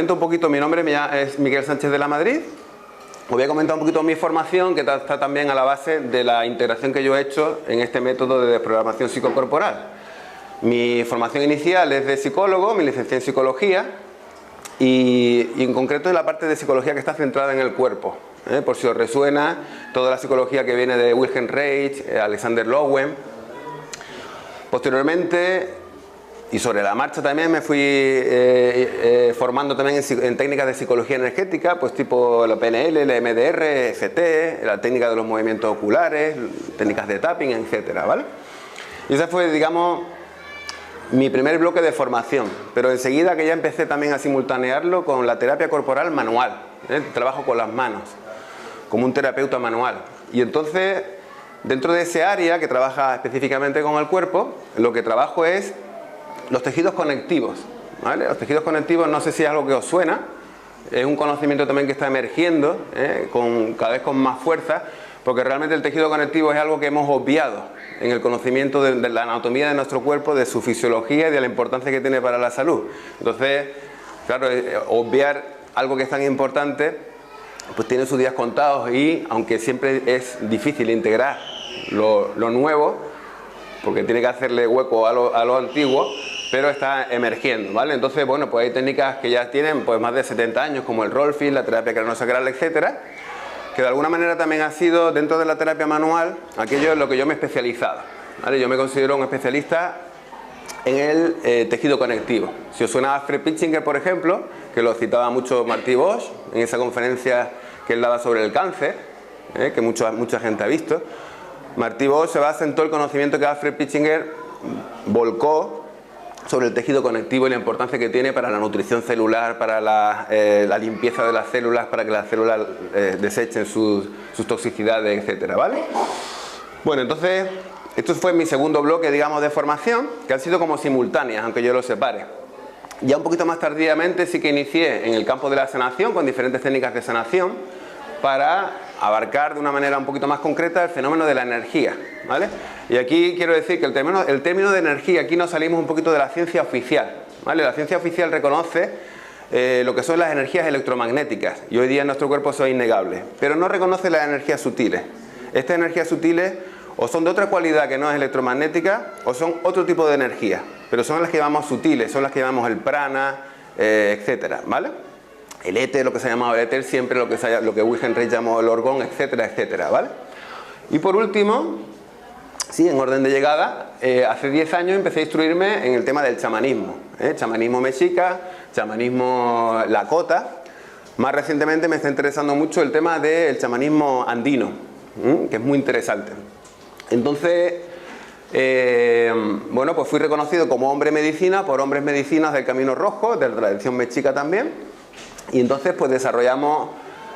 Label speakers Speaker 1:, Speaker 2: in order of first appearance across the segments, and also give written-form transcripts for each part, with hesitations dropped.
Speaker 1: comento un poquito, mi nombre es Miguel Sánchez de la Madrid. Os voy a comentar un poquito mi formación, que está también a la base de la integración que yo he hecho en este método de desprogramación psicocorporal. Mi formación inicial es de psicólogo, me licencié en psicología y en concreto en la parte de psicología que está centrada en el cuerpo. Por si os resuena, toda la psicología que viene de Wilhelm Reich, Alexander Lowen. Posteriormente, y sobre la marcha también, me fui formando también en técnicas de psicología energética, pues tipo la PNL, el MDR, FT, la técnica de los movimientos oculares, técnicas de tapping, etcétera, ¿vale? Y ese fue, digamos, mi primer bloque de formación, pero enseguida que ya empecé también a simultanearlo con la terapia corporal manual, trabajo con las manos, como un terapeuta manual. Y entonces, dentro de ese área que trabaja específicamente con el cuerpo, lo que trabajo es los tejidos conectivos, ¿vale? Los tejidos conectivos, no sé si es algo que os suena, es un conocimiento también que está emergiendo, cada vez con más fuerza, porque realmente el tejido conectivo es algo que hemos obviado en el conocimiento de la anatomía de nuestro cuerpo, de su fisiología y de la importancia que tiene para la salud. Entonces, claro, obviar algo que es tan importante, pues tiene sus días contados y, aunque siempre es difícil integrar lo nuevo, porque tiene que hacerle hueco a lo antiguo, pero está emergiendo, ¿vale? Entonces, bueno, pues hay técnicas que ya tienen pues más de 70 años, como el Rolfing, la terapia craneosacral, etcétera, que de alguna manera también ha sido, dentro de la terapia manual, aquello en lo que yo me he especializado, ¿vale? Yo me considero un especialista en el tejido conectivo. Si os suena a Alfred Pichinger, por ejemplo, que lo citaba mucho Martí Bosch, en esa conferencia que él daba sobre el cáncer, que mucha gente ha visto, Martí Bosch se basa en todo el conocimiento que Alfred Pichinger volcó sobre el tejido conectivo y la importancia que tiene para la nutrición celular, para la limpieza de las células, para que las células desechen sus toxicidades, etcétera, ¿vale? Bueno, entonces, esto fue mi segundo bloque, digamos, de formación, que han sido como simultáneas, aunque yo los separe. Ya un poquito más tardíamente sí que inicié en el campo de la sanación, con diferentes técnicas de sanación, para abarcar de una manera un poquito más concreta el fenómeno de la energía, ¿vale? Y aquí quiero decir que el término de energía, aquí nos salimos un poquito de la ciencia oficial, ¿vale? La ciencia oficial reconoce lo que son las energías electromagnéticas, y hoy día en nuestro cuerpo eso es innegable, pero no reconoce las energías sutiles. Estas energías sutiles o son de otra cualidad que no es electromagnética, o son otro tipo de energía, pero son las que llamamos sutiles, son las que llamamos el prana, etcétera, ¿vale? El éter, lo que se ha llamado el éter, siempre lo que Wilhelm Reich llamó el orgón, etcétera, etcétera, ¿vale? Y por último, sí, en orden de llegada, hace 10 años empecé a instruirme en el tema del chamanismo, chamanismo mexica, chamanismo lakota. Más recientemente me está interesando mucho el tema del chamanismo andino, que es muy interesante. Entonces, bueno, pues fui reconocido como hombre medicina por hombres medicinas del Camino Rojo, de la tradición mexica también. Y entonces pues desarrollamos,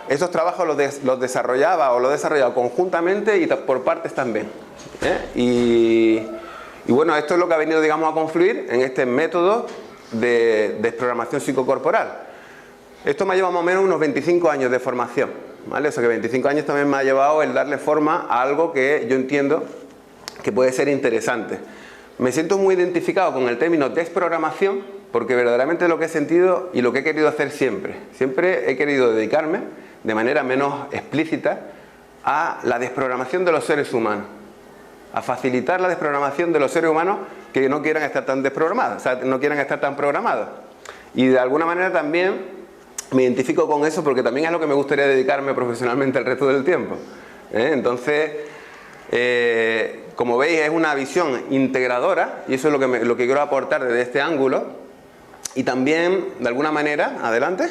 Speaker 1: esos trabajos los desarrollaba o los he desarrollado conjuntamente y por partes también. Y bueno, esto es lo que ha venido, digamos, a confluir en este método de desprogramación psicocorporal. Esto me ha llevado más o menos unos 25 años de formación, ¿vale? O sea que 25 años también me ha llevado el darle forma a algo que yo entiendo que puede ser interesante. Me siento muy identificado con el término desprogramación, porque verdaderamente lo que he sentido y lo que he querido hacer siempre he querido dedicarme de manera menos explícita a la desprogramación de los seres humanos, a facilitar la desprogramación de los seres humanos que no quieran estar tan desprogramados, o sea, no quieran estar tan programados. Y de alguna manera también me identifico con eso, porque también es lo que me gustaría dedicarme profesionalmente el resto del tiempo. Entonces, como veis, es una visión integradora, y eso es lo que quiero aportar desde este ángulo. Y también, de alguna manera, adelante,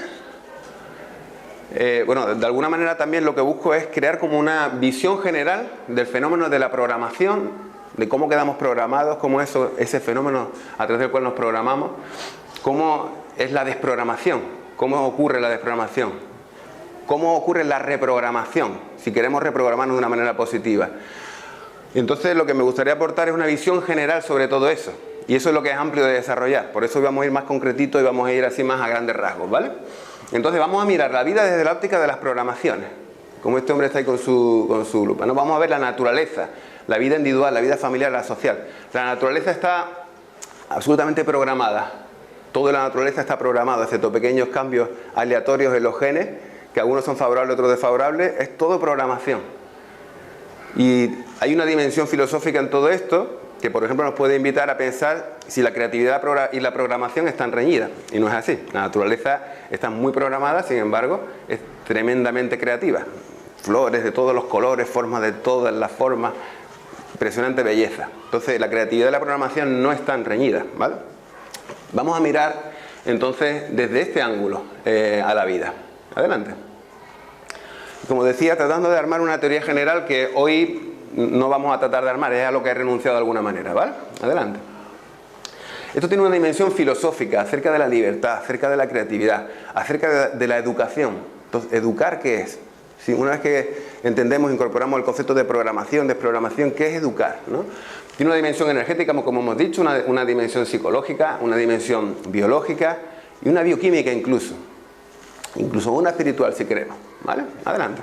Speaker 1: bueno, de alguna manera también lo que busco es crear como una visión general del fenómeno de la programación, de cómo quedamos programados, cómo ese fenómeno a través del cual nos programamos, cómo es la desprogramación, cómo ocurre la desprogramación, cómo ocurre la reprogramación, si queremos reprogramarnos de una manera positiva. Entonces lo que me gustaría aportar es una visión general sobre todo eso. Y eso es lo que es amplio de desarrollar. Por eso vamos a ir más concretito y vamos a ir así más a grandes rasgos, ¿vale? Entonces vamos a mirar la vida desde la óptica de las programaciones. Como este hombre está ahí con su lupa, ¿no? Vamos a ver la naturaleza, la vida individual, la vida familiar, la social. La naturaleza está absolutamente programada. Toda la naturaleza está programada, excepto pequeños cambios aleatorios en los genes, que algunos son favorables, otros desfavorables, es todo programación. Y hay una dimensión filosófica en todo esto, que por ejemplo nos puede invitar a pensar si la creatividad y la programación están reñidas, y no es así. La naturaleza está muy programada, sin embargo, es tremendamente creativa. Flores de todos los colores, formas de todas las formas, impresionante belleza. Entonces, la creatividad y la programación no están reñidas, ¿vale? Vamos a mirar, entonces, desde este ángulo a la vida. Adelante. Como decía, tratando de armar una teoría general que hoy no vamos a tratar de armar, es a lo que he renunciado de alguna manera, ¿vale? Adelante. Esto tiene una dimensión filosófica acerca de la libertad, acerca de la creatividad, acerca de la educación. Entonces, ¿educar qué es? Si una vez que entendemos, incorporamos el concepto de programación, desprogramación, ¿qué es educar, ¿no? Tiene una dimensión energética, como hemos dicho, una dimensión psicológica, una dimensión biológica y una bioquímica incluso una espiritual si queremos, ¿vale? Adelante.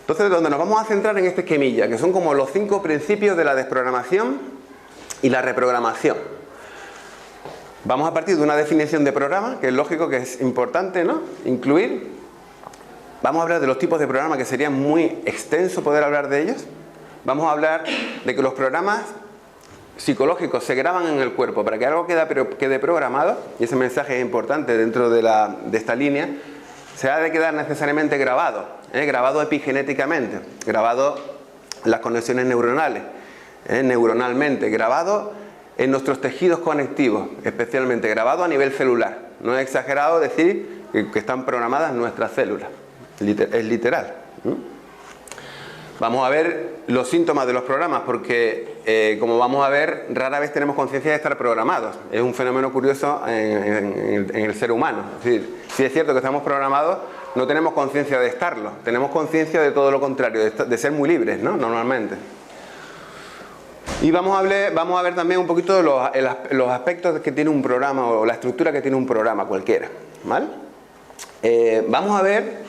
Speaker 1: Entonces, donde nos vamos a centrar en esta esquemilla, que son como los 5 principios de la desprogramación y la reprogramación. Vamos a partir de una definición de programa, que es lógico, que es importante, ¿no?, incluir. Vamos a hablar de los tipos de programas, que sería muy extenso poder hablar de ellos. Vamos a hablar de que los programas psicológicos se graban en el cuerpo para que algo quede programado, y ese mensaje es importante dentro de esta línea. Se ha de quedar necesariamente grabado, grabado epigenéticamente, grabado en las conexiones neuronales, neuronalmente, grabado en nuestros tejidos conectivos, especialmente grabado a nivel celular. No es exagerado decir que están programadas nuestras células, es literal. Vamos a ver los síntomas de los programas, porque como vamos a ver, rara vez tenemos conciencia de estar programados. Es un fenómeno curioso en el ser humano. Es decir, si es cierto que estamos programados, no tenemos conciencia de estarlo. Tenemos conciencia de todo lo contrario, de ser muy libres, ¿no?, normalmente. Y vamos a ver también un poquito los aspectos que tiene un programa, o la estructura que tiene un programa cualquiera, ¿vale? Vamos a ver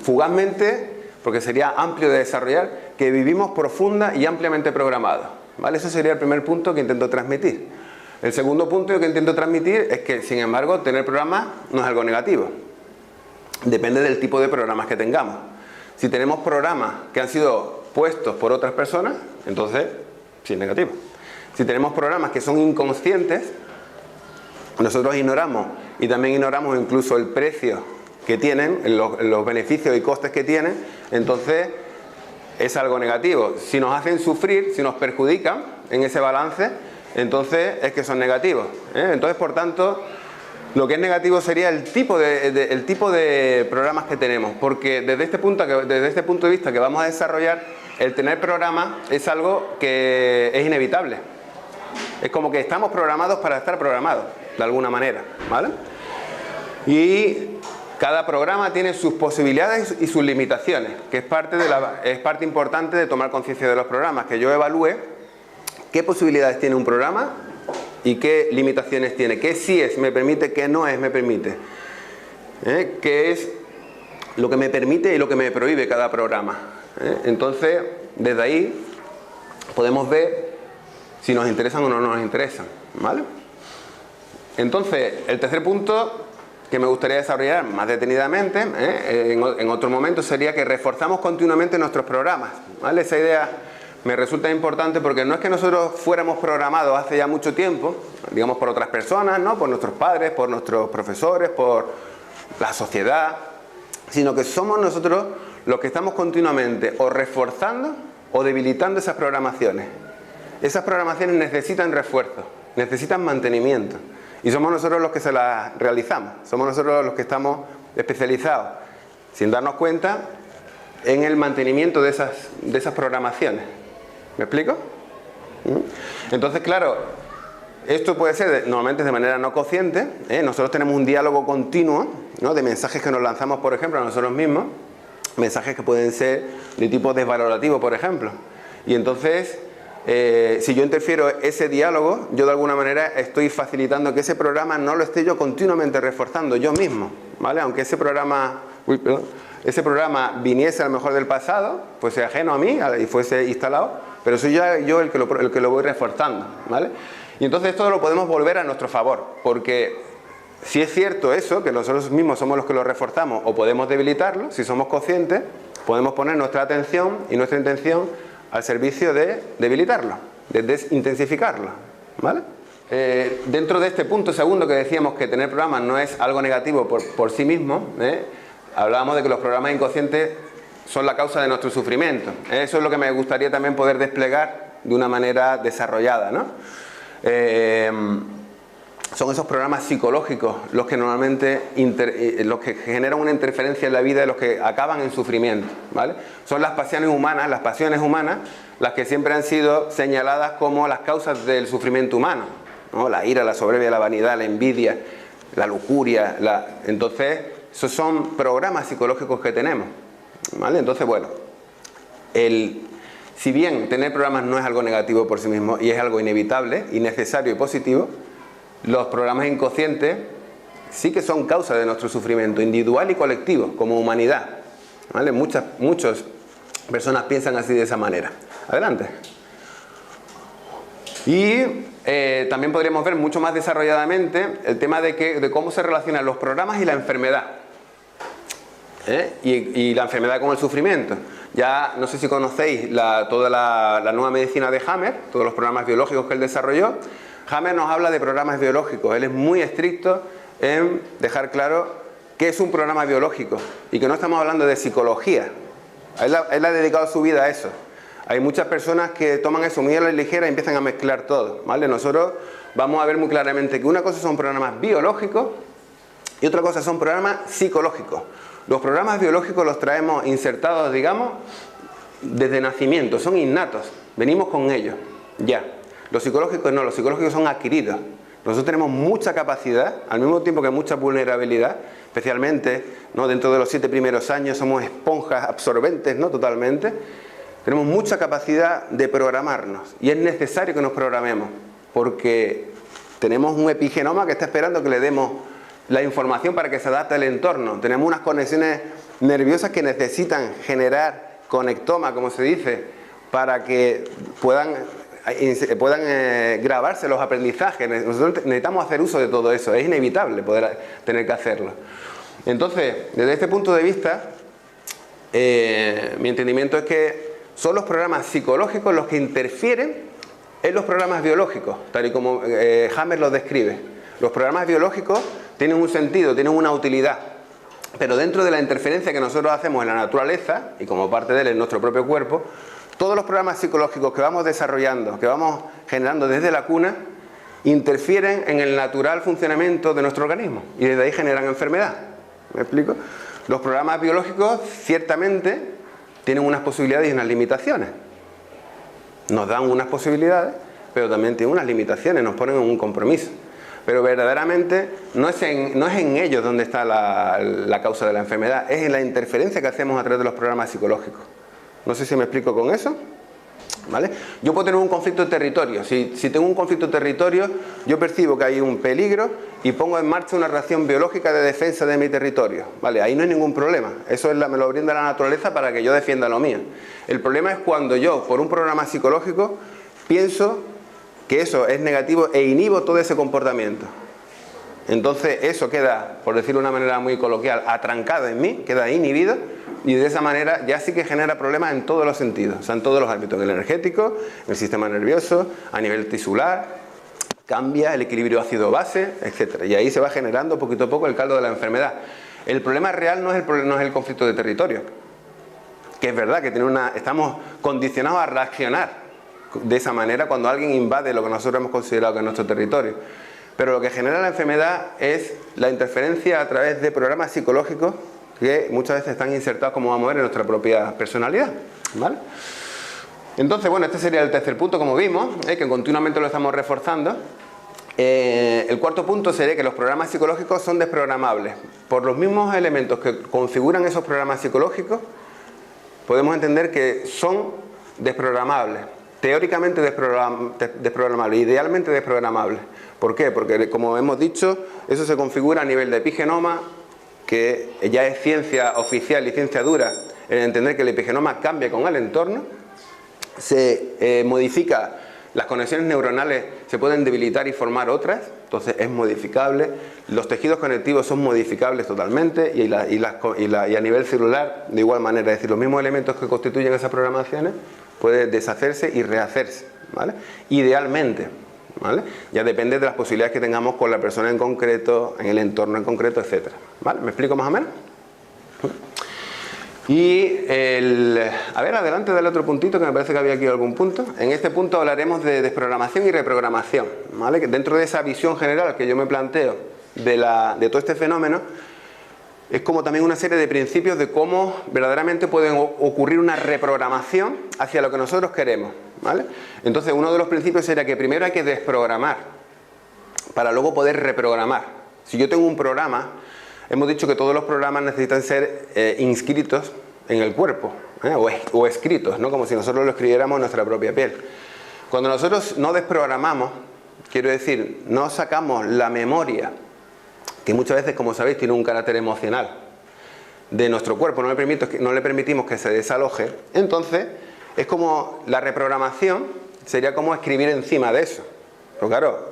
Speaker 1: fugazmente, porque sería amplio de desarrollar, que vivimos profunda y ampliamente programados, ¿vale? Ese sería el primer punto que intento transmitir. El segundo punto que intento transmitir es que, sin embargo, tener programas no es algo negativo. Depende del tipo de programas que tengamos. Si tenemos programas que han sido puestos por otras personas, entonces sí es negativo. Si tenemos programas que son inconscientes, nosotros ignoramos, y también ignoramos incluso el precio que tienen, los beneficios y costes que tienen, entonces es algo negativo. Si nos hacen sufrir, si nos perjudican en ese balance, entonces es que son negativos, Entonces, por tanto, lo que es negativo sería el tipo de programas que tenemos, porque desde este punto de vista que vamos a desarrollar, el tener programas es algo que es inevitable. Es como que estamos programados para estar programados, de alguna manera, ¿vale? Y cada programa tiene sus posibilidades y sus limitaciones, que es parte importante de tomar conciencia de los programas, que yo evalúe qué posibilidades tiene un programa y qué limitaciones tiene, qué sí es, me permite, qué no es, me permite, qué es lo que me permite y lo que me prohíbe cada programa. Entonces, desde ahí podemos ver si nos interesan o no nos interesan, ¿vale? Entonces, el tercer punto que me gustaría desarrollar más detenidamente en otro momento sería que reforzamos continuamente nuestros programas, ¿vale? Esa idea me resulta importante porque no es que nosotros fuéramos programados hace ya mucho tiempo, digamos por otras personas, ¿no?, por nuestros padres, por nuestros profesores, por la sociedad, sino que somos nosotros los que estamos continuamente o reforzando o debilitando esas programaciones. Esas programaciones necesitan refuerzo, necesitan mantenimiento. Y somos nosotros los que se las realizamos, somos nosotros los que estamos especializados, sin darnos cuenta, en el mantenimiento de esas programaciones. ¿Me explico? Entonces, claro, esto puede ser normalmente de manera no consciente, Nosotros tenemos un diálogo continuo, ¿no?, de mensajes que nos lanzamos, por ejemplo, a nosotros mismos, mensajes que pueden ser de tipo desvalorativo, por ejemplo. Y entonces, si yo interfiero ese diálogo, yo de alguna manera estoy facilitando que ese programa no lo esté yo continuamente reforzando yo mismo, ¿vale? Aunque ese programa viniese a lo mejor del pasado, fuese ajeno a mí y fuese instalado, pero soy yo el que lo voy reforzando, ¿vale? Y entonces esto lo podemos volver a nuestro favor, porque si es cierto eso, que nosotros mismos somos los que lo reforzamos o podemos debilitarlo, si somos conscientes, podemos poner nuestra atención y nuestra intención al servicio de debilitarlo, de desintensificarlo, ¿vale? Dentro de este punto segundo que decíamos que tener programas no es algo negativo por sí mismo, hablábamos de que los programas inconscientes son la causa de nuestro sufrimiento. Eso es lo que me gustaría también poder desplegar de una manera desarrollada, ¿no? Son esos programas psicológicos los que normalmente los que generan una interferencia en la vida y los que acaban en sufrimiento, ¿vale? Son las pasiones humanas las que siempre han sido señaladas como las causas del sufrimiento humano, ¿no? La ira, la soberbia, la vanidad, la envidia, la lujuria, entonces esos son programas psicológicos que tenemos, ¿vale? Entonces, bueno, si bien tener programas no es algo negativo por sí mismo y es algo inevitable y necesario y positivo, los programas inconscientes sí que son causa de nuestro sufrimiento individual y colectivo, como humanidad, ¿vale? Muchas personas piensan así de esa manera. Adelante. Y también podríamos ver mucho más desarrolladamente el tema de cómo se relacionan los programas y la enfermedad. Y la enfermedad con el sufrimiento. Ya no sé si conocéis toda la nueva medicina de Hammer, todos los programas biológicos que él desarrolló. Hammer nos habla de programas biológicos. Él es muy estricto en dejar claro qué es un programa biológico y que no estamos hablando de psicología. Él ha dedicado su vida a eso. Hay muchas personas que toman eso muy a la ligera y empiezan a mezclar todo, ¿vale? Nosotros vamos a ver muy claramente que una cosa son programas biológicos y otra cosa son programas psicológicos. Los programas biológicos los traemos insertados, digamos, desde nacimiento, son innatos, venimos con ellos, ya. Los psicológicos no, los psicológicos son adquiridos. Nosotros tenemos mucha capacidad, al mismo tiempo que mucha vulnerabilidad, especialmente, ¿no? Dentro de los 7 primeros años somos esponjas absorbentes, ¿no? Totalmente. Tenemos mucha capacidad de programarnos y es necesario que nos programemos porque tenemos un epigenoma que está esperando que le demos la información para que se adapte al entorno. Tenemos unas conexiones nerviosas que necesitan generar conectoma, como se dice, para que puedan grabarse los aprendizajes. Nosotros necesitamos hacer uso de todo eso, es inevitable poder tener que hacerlo. Entonces, desde este punto de vista, mi entendimiento es que son los programas psicológicos los que interfieren en los programas biológicos, tal y como Hammer los describe. Los programas biológicos tienen un sentido, tienen una utilidad, pero dentro de la interferencia que nosotros hacemos en la naturaleza, y como parte de él en nuestro propio cuerpo, todos los programas psicológicos que vamos desarrollando, que vamos generando desde la cuna, interfieren en el natural funcionamiento de nuestro organismo y desde ahí generan enfermedad. ¿Me explico? Los programas biológicos ciertamente tienen unas posibilidades y unas limitaciones. Nos dan unas posibilidades, pero también tienen unas limitaciones, nos ponen en un compromiso. Pero verdaderamente no es en ellos donde está la causa de la enfermedad, es en la interferencia que hacemos a través de los programas psicológicos. No sé si me explico con eso, ¿vale? Yo puedo tener un conflicto de territorio. Si tengo un conflicto de territorio, yo percibo que hay un peligro y pongo en marcha una reacción biológica de defensa de mi territorio, ¿vale? Ahí no hay ningún problema. Eso me lo brinda la naturaleza para que yo defienda lo mío. El problema es cuando yo, por un programa psicológico, pienso que eso es negativo e inhibo todo ese comportamiento. Entonces eso queda, por decirlo de una manera muy coloquial, atrancado en mí, queda inhibido, y de esa manera ya sí que genera problemas en todos los sentidos, o sea, en todos los ámbitos, en el energético, en el sistema nervioso, a nivel tisular, cambia el equilibrio ácido-base, etc. Y ahí se va generando poquito a poco el caldo de la enfermedad. El problema real no es el conflicto de territorio, que es verdad que estamos condicionados a reaccionar de esa manera cuando alguien invade lo que nosotros hemos considerado que es nuestro territorio. Pero lo que genera la enfermedad es la interferencia a través de programas psicológicos que muchas veces están insertados, como vamos a ver, en nuestra propia personalidad, ¿vale? Entonces, bueno, este sería el tercer punto, como vimos, que continuamente lo estamos reforzando. El cuarto punto sería que los programas psicológicos son desprogramables. Por los mismos elementos que configuran esos programas psicológicos, podemos entender que son desprogramables. Teóricamente desprogramables, idealmente desprogramables. ¿Por qué? Porque, como hemos dicho, eso se configura a nivel de epigenoma, que ya es ciencia oficial y ciencia dura, en entender que el epigenoma cambia con el entorno, se modifica Las conexiones neuronales se pueden debilitar y formar otras, entonces es modificable. Los tejidos conectivos son modificables totalmente y a nivel celular de igual manera. Es decir, los mismos elementos que constituyen esas programaciones pueden deshacerse y rehacerse, ¿vale? Idealmente, ¿vale? Ya depende de las posibilidades que tengamos con la persona en concreto, en el entorno en concreto, etc. ¿Vale? ¿Me explico más o menos? Y a ver, adelante del otro puntito, que me parece que había aquí algún punto. En este punto hablaremos de desprogramación y reprogramación, ¿vale? Que dentro de esa visión general que yo me planteo de todo este fenómeno, es como también una serie de principios de cómo verdaderamente puede ocurrir una reprogramación hacia lo que nosotros queremos, ¿vale? Entonces, uno de los principios sería que primero hay que desprogramar para luego poder reprogramar. Si yo tengo un programa, hemos dicho que todos los programas necesitan ser inscritos en el cuerpo, o escritos, ¿no? Como si nosotros lo escribiéramos en nuestra propia piel. Cuando nosotros no desprogramamos, quiero decir, no sacamos la memoria, que muchas veces, como sabéis, tiene un carácter emocional, de nuestro cuerpo, no le permitimos que se desaloje, entonces es como la reprogramación sería como escribir encima de eso. Pero claro,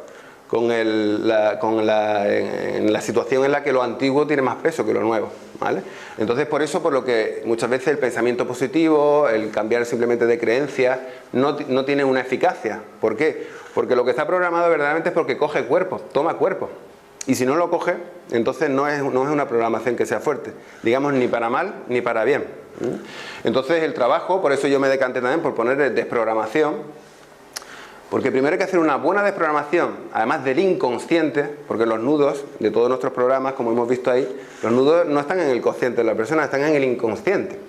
Speaker 1: en la situación en la que lo antiguo tiene más peso que lo nuevo, ¿vale? Entonces, por eso, por lo que muchas veces el pensamiento positivo, el cambiar simplemente de creencia, no tiene una eficacia. ¿Por qué? Porque lo que está programado verdaderamente es porque coge cuerpo, toma cuerpo. Y si no lo coge, entonces no es una programación que sea fuerte, digamos, ni para mal ni para bien. Entonces el trabajo, por eso yo me decanté también por poner desprogramación, porque primero hay que hacer una buena desprogramación, además del inconsciente, porque los nudos de todos nuestros programas, como hemos visto ahí, los nudos no están en el consciente de la persona, están en el inconsciente.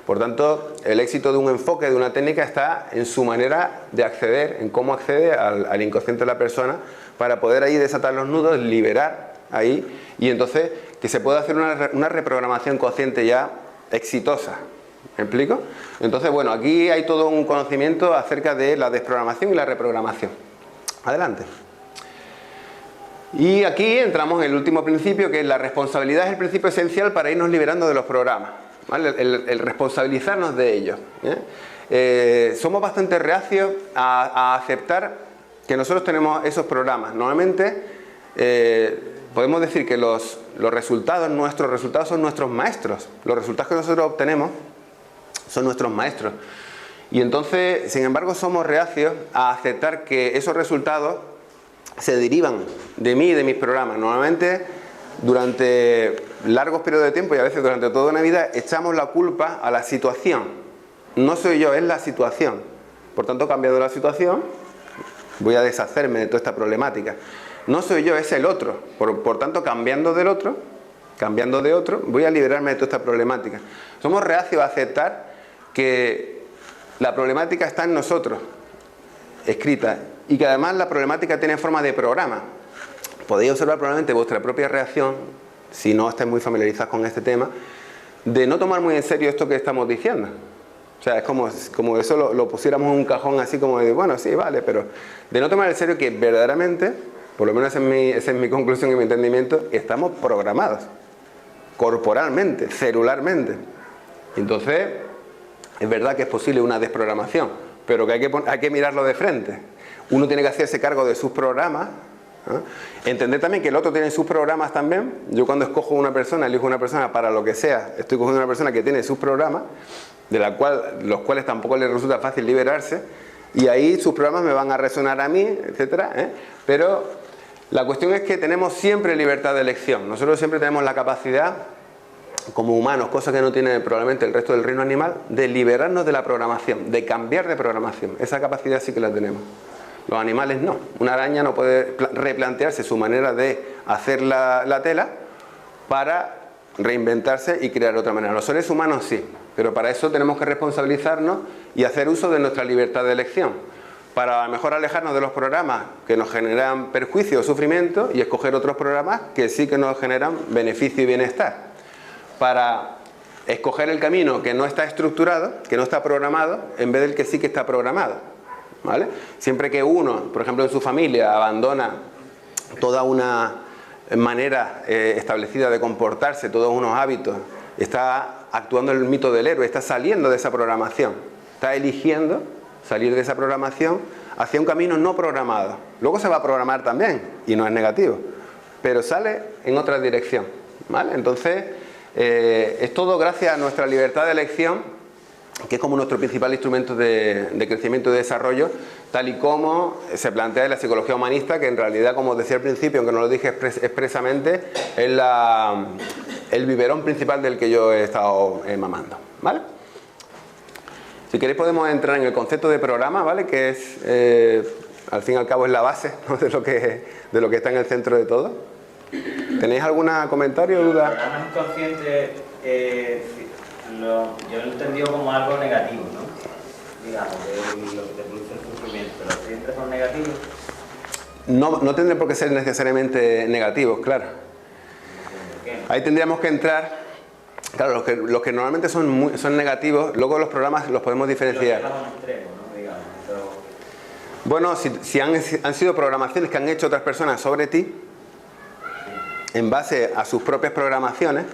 Speaker 1: Por tanto, el éxito de un enfoque, de una técnica, está en su manera de acceder, en cómo accede al inconsciente de la persona, para poder ahí desatar los nudos, liberar ahí, y entonces que se pueda hacer una reprogramación consciente ya exitosa. ¿Me explico? Entonces, bueno, aquí hay todo un conocimiento acerca de la desprogramación y la reprogramación. Adelante. Y aquí entramos en el último principio, que es la responsabilidad, es el principio esencial para irnos liberando de los programas, ¿vale? El responsabilizarnos de ellos, ¿eh? Somos bastante reacios a aceptar que nosotros tenemos esos programas. Normalmente podemos decir que nuestros resultados son nuestros maestros. Los resultados que nosotros obtenemos son nuestros maestros. Y entonces, sin embargo, somos reacios a aceptar que esos resultados se derivan de mí y de mis programas. Normalmente, durante largos periodos de tiempo y a veces durante toda una vida, echamos la culpa a la situación. No soy yo, es la situación. Por tanto, cambiando la situación, voy a deshacerme de toda esta problemática. No soy yo, es el otro. Por tanto, cambiando de otro, voy a liberarme de toda esta problemática. Somos reacios a aceptar que la problemática está en nosotros, escrita, y que además la problemática tiene forma de programa. Podéis observar probablemente vuestra propia reacción, si no estáis muy familiarizados con este tema, de no tomar muy en serio esto que estamos diciendo. O sea, es como eso lo pusiéramos en un cajón así como de, bueno, sí, vale, pero de no tomar en serio que verdaderamente, por lo menos esa es mi conclusión y mi entendimiento, estamos programados, corporalmente, celularmente. Entonces, es verdad que es posible una desprogramación, pero que hay que mirarlo de frente. Uno tiene que hacerse cargo de sus programas, ¿eh? Entender también que el otro tiene sus programas también. Yo cuando escojo una persona, elijo una persona para lo que sea, estoy cogiendo una persona que tiene sus programas, los cuales tampoco les resulta fácil liberarse, y ahí sus programas me van a resonar a mí, etcétera, ¿eh? Pero la cuestión es que tenemos siempre libertad de elección. Nosotros siempre tenemos la capacidad, como humanos, cosa que no tiene probablemente el resto del reino animal, de liberarnos de la programación, de cambiar de programación. Esa capacidad sí que la tenemos. Los animales no. Una araña no puede replantearse su manera de hacer la tela para reinventarse y crear otra manera. Los seres humanos sí, pero para eso tenemos que responsabilizarnos y hacer uso de nuestra libertad de elección, para a lo mejor alejarnos de los programas que nos generan perjuicio o sufrimiento y escoger otros programas que sí que nos generan beneficio y bienestar, para escoger el camino que no está estructurado, que no está programado, en vez del que sí que está programado, ¿vale? Siempre que uno, por ejemplo en su familia, abandona toda una manera establecida de comportarse, todos unos hábitos, está actuando el mito del héroe, está saliendo de esa programación, está eligiendo salir de esa programación hacia un camino no programado. Luego se va a programar también, y no es negativo, pero sale en otra dirección, ¿vale? Entonces, es todo gracias a nuestra libertad de elección, que es como nuestro principal instrumento de crecimiento y de desarrollo, tal y como se plantea en la psicología humanista, que en realidad, como decía al principio, aunque no lo dije expresamente, es el biberón principal del que yo he estado mamando, ¿vale? Si queréis podemos entrar en el concepto de programa, ¿vale? Que es, al fin y al cabo, es la base, ¿no? de lo que está en el centro de todo. ¿Tenéis algún comentario o duda?
Speaker 2: El programa inconsciente, yo lo he entendido como algo negativo, ¿no? Digamos, de lo que te produce el sufrimiento, pero siempre son negativos.
Speaker 1: No tendrán por qué ser necesariamente negativos, claro. Ahí tendríamos que entrar. Claro, los que normalmente son negativos, luego los programas los podemos diferenciar. Bueno, si han sido programaciones que han hecho otras personas sobre ti, en base a sus propias programaciones,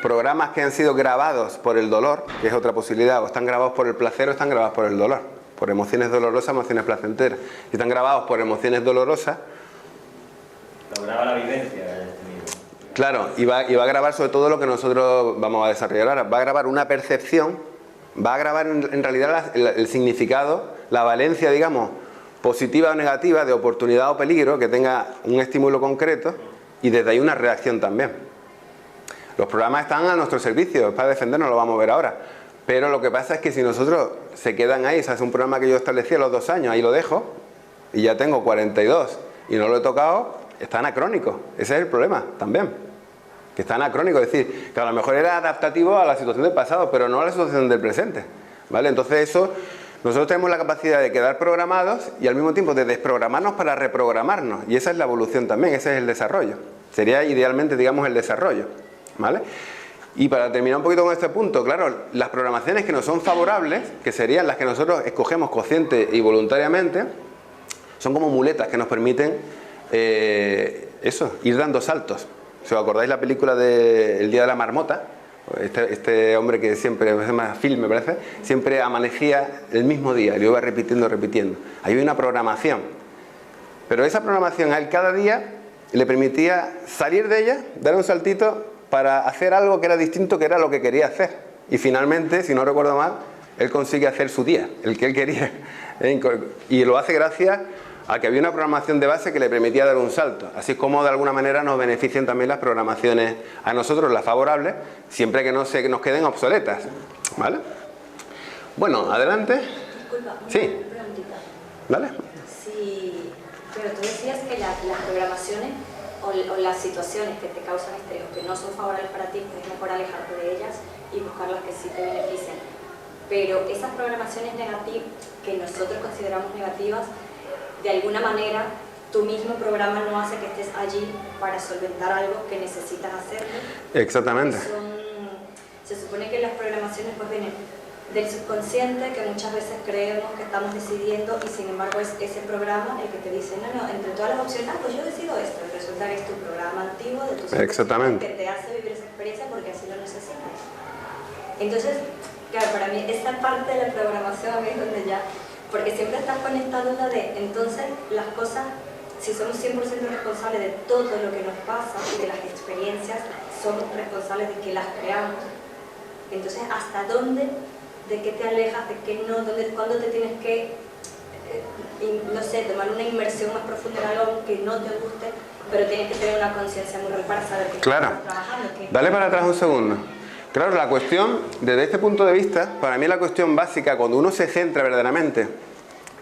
Speaker 1: programas que han sido grabados por el dolor, que es otra posibilidad, o están grabados por el placer o están grabados por el dolor, por emociones dolorosas, emociones placenteras. Si están grabados por emociones dolorosas,
Speaker 2: lo graba la vivencia.
Speaker 1: Claro, y va a grabar sobre todo lo que nosotros vamos a desarrollar ahora. Va a grabar una percepción, va a grabar en realidad el significado, la valencia, digamos, positiva o negativa, de oportunidad o peligro, que tenga un estímulo concreto, y desde ahí una reacción también. Los programas están a nuestro servicio, para defendernos, lo vamos a ver ahora. Pero lo que pasa es que si nosotros se quedan ahí, se hace un programa que yo establecí a los 2 años, ahí lo dejo, y ya tengo 42, y no lo he tocado, está anacrónico. Ese es el problema también. Que está anacrónico, es decir, que a lo mejor era adaptativo a la situación del pasado, pero no a la situación del presente, ¿vale? Entonces eso, nosotros tenemos la capacidad de quedar programados y al mismo tiempo de desprogramarnos para reprogramarnos, y esa es la evolución también, ese es el desarrollo. Sería idealmente, digamos, el desarrollo, ¿vale? Y para terminar un poquito con este punto, claro, las programaciones que nos son favorables, que serían las que nosotros escogemos consciente y voluntariamente, son como muletas que nos permiten ir dando saltos. Si os acordáis la película de El día de la marmota, este hombre que siempre, se llama Phil me parece, siempre amanecía el mismo día, y lo iba repitiendo. Ahí había una programación, pero esa programación a él cada día le permitía salir de ella, dar un saltito para hacer algo que era distinto, que era lo que quería hacer. Y finalmente, si no recuerdo mal, él consigue hacer su día, el que él quería. Y lo hace gracias a que había una programación de base que le permitía dar un salto. Así es como de alguna manera nos benefician también las programaciones a nosotros, las favorables, siempre que no se nos queden obsoletas, ¿vale? Bueno, adelante.
Speaker 3: Disculpa,
Speaker 1: sí.
Speaker 3: Una preguntita.
Speaker 1: ¿Vale?
Speaker 3: Sí, pero tú decías que las programaciones o las situaciones que te causan estrés o que no son favorables para ti, pues es mejor alejarte de ellas y buscar las que sí te benefician. Pero esas programaciones negativas, que nosotros consideramos negativas, de alguna manera tu mismo programa no hace que estés allí para solventar algo que necesitas hacerlo.
Speaker 1: Exactamente.
Speaker 3: Se supone que las programaciones pues vienen del subconsciente, que muchas veces creemos que estamos decidiendo, y sin embargo es ese programa el que te dice, no, entre todas las opciones, pues yo decido esto, y resulta que es tu programa antiguo de tu subconsciente que te hace vivir esa experiencia porque así lo necesitas. Entonces, claro, para mí esta parte de la programación a mí es donde ya, porque siempre estás con esta duda de, entonces las cosas, si somos 100% responsables de todo lo que nos pasa y de las experiencias, somos responsables de que las creamos. Entonces, ¿hasta dónde, de qué te alejas, de qué no, cuándo te tienes que, no sé, tomar una inmersión más profunda en algo que no te guste, pero tienes que tener una conciencia muy real para saber que
Speaker 1: claro.
Speaker 3: estás trabajando?
Speaker 1: Dale para atrás un segundo. Claro, la cuestión, desde este punto de vista, para mí la cuestión básica, cuando uno se centra verdaderamente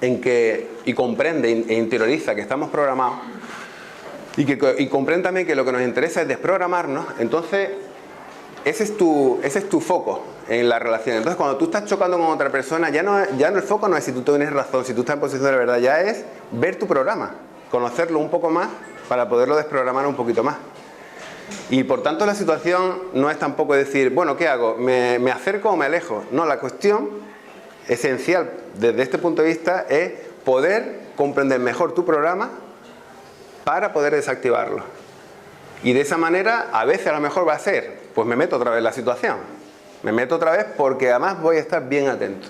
Speaker 1: en que, y comprende e interioriza que estamos programados, y comprende también que lo que nos interesa es desprogramarnos, entonces ese es tu foco en la relación. Entonces cuando tú estás chocando con otra persona, ya no el foco no es si tú tienes razón, si tú estás en posición de la verdad, ya es ver tu programa, conocerlo un poco más para poderlo desprogramar un poquito más. Y por tanto la situación no es tampoco decir, bueno, ¿qué hago? ¿Me acerco o me alejo? No, la cuestión esencial desde este punto de vista es poder comprender mejor tu programa para poder desactivarlo. Y de esa manera, a veces a lo mejor va a ser, pues me meto otra vez en la situación. Me meto otra vez porque además voy a estar bien atento.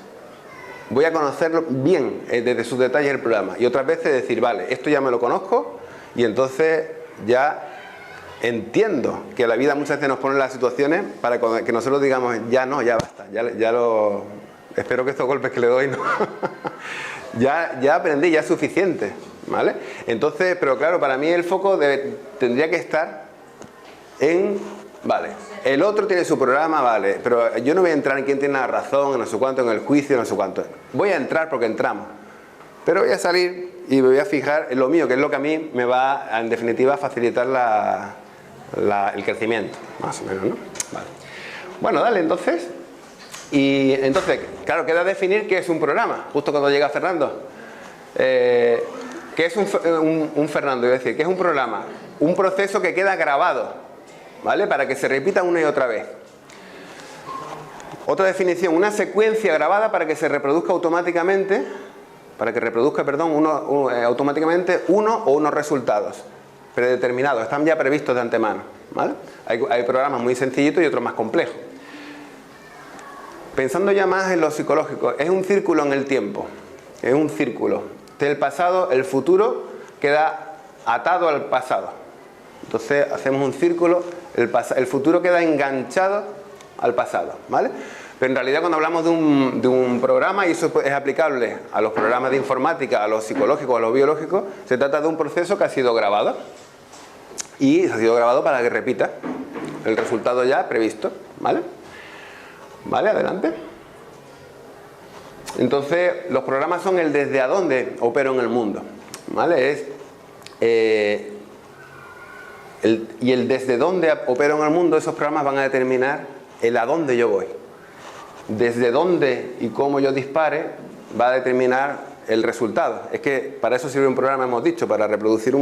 Speaker 1: voy a conocerlo bien desde sus detalles el programa. Y otras veces decir, vale, esto ya me lo conozco y entonces ya entiendo que la vida muchas veces nos pone en las situaciones para que nosotros digamos, ya no, ya basta, ya lo... Espero que estos golpes que le doy no... ya aprendí, ya es suficiente, ¿vale? Entonces, pero claro, para mí el foco tendría que estar en... Vale, el otro tiene su programa, vale, pero yo no voy a entrar en quién tiene la razón, en no sé cuánto, en el juicio, no sé cuánto. Voy a entrar porque entramos, pero voy a salir y me voy a fijar en lo mío, que es lo que a mí me va, en definitiva, a facilitar el crecimiento, más o menos, ¿no? Vale. Bueno, dale, entonces. Y entonces, claro, queda definir qué es un programa, justo cuando llega Fernando. ¿Qué es un Fernando? Iba a decir, ¿qué es un programa? Un proceso que queda grabado, ¿vale? Para que se repita una y otra vez. Otra definición, una secuencia grabada para que se reproduzca automáticamente, automáticamente uno o unos resultados predeterminados, están ya previstos de antemano, ¿vale? Hay programas muy sencillitos y otros más complejos. Pensando ya más en lo psicológico, es un círculo en el tiempo, es un círculo. Del pasado, el futuro queda atado al pasado. Entonces hacemos un círculo, el futuro queda enganchado al pasado, ¿vale? Pero en realidad cuando hablamos de un programa, y eso es aplicable a los programas de informática, a los psicológicos, a los biológicos, se trata de un proceso que ha sido grabado. Y ha sido grabado para que repita el resultado ya previsto, ¿vale? ¿Vale? Adelante. Entonces, los programas son el desde a dónde opero en el mundo, ¿vale? Y el desde dónde opero en el mundo, esos programas van a determinar el a dónde yo voy. Desde dónde y cómo yo dispare va a determinar el resultado. Es que para eso sirve un programa, hemos dicho, para reproducir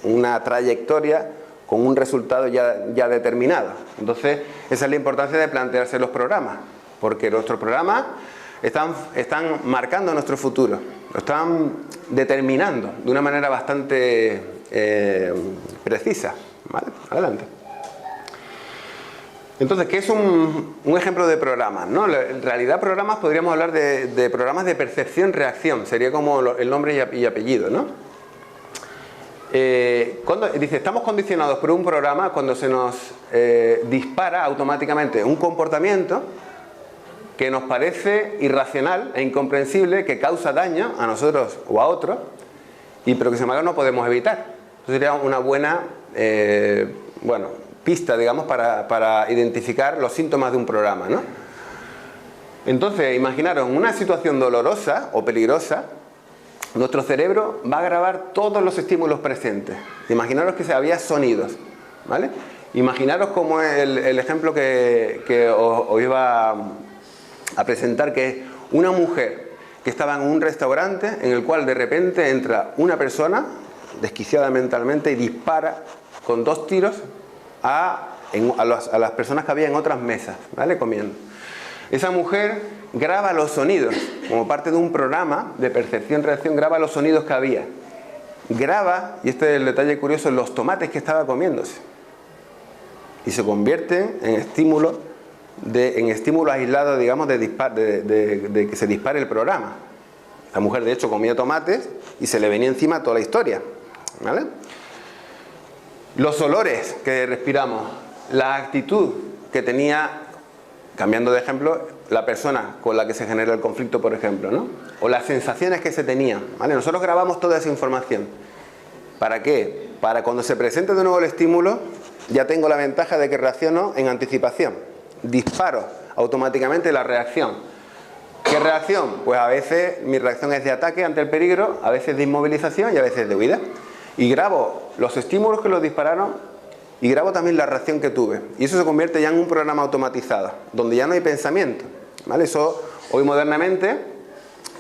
Speaker 1: una trayectoria con un resultado ya determinado. Entonces, esa es la importancia de plantearse los programas, porque nuestros programas están marcando nuestro futuro, lo están determinando de una manera bastante precisa, ¿vale? Adelante. Entonces, ¿qué es un ejemplo de programas, ¿no? En realidad, programas podríamos hablar de programas de percepción-reacción, sería como el nombre y apellido, ¿no? Cuando dice, estamos condicionados por un programa cuando se nos dispara automáticamente un comportamiento que nos parece irracional e incomprensible, que causa daño a nosotros o a otros, pero que sin embargo no podemos evitar. Eso sería una buena pista, digamos, para identificar los síntomas de un programa, ¿no? Entonces, imaginaros, en una situación dolorosa o peligrosa, nuestro cerebro va a grabar todos los estímulos presentes. Imaginaros que había sonidos, ¿vale? Imaginaros como el ejemplo que os iba a presentar, que es una mujer que estaba en un restaurante en el cual de repente entra una persona desquiciada mentalmente y dispara con 2 tiros a las personas que había en otras mesas, ¿vale? Comiendo. Esa mujer graba los sonidos, como parte de un programa de percepción-reacción, graba los sonidos que había. Graba, y este es el detalle curioso, los tomates que estaba comiéndose. Y se convierten en estímulos aislados, digamos, de que se dispare el programa. La mujer, de hecho, comía tomates y se le venía encima toda la historia, ¿vale? Los olores que respiramos, la actitud que tenía, cambiando de ejemplo, la persona con la que se genera el conflicto, por ejemplo, ¿no? O las sensaciones que se tenían, ¿vale? Nosotros grabamos toda esa información. ¿Para qué? Para cuando se presente de nuevo el estímulo, ya tengo la ventaja de que reacciono en anticipación. Disparo automáticamente la reacción. ¿Qué reacción? Pues a veces mi reacción es de ataque ante el peligro, a veces de inmovilización y a veces de huida. Y grabo los estímulos que los dispararon y grabo también la reacción que tuve. Y eso se convierte ya en un programa automatizado, donde ya no hay pensamiento, ¿vale? Eso hoy modernamente,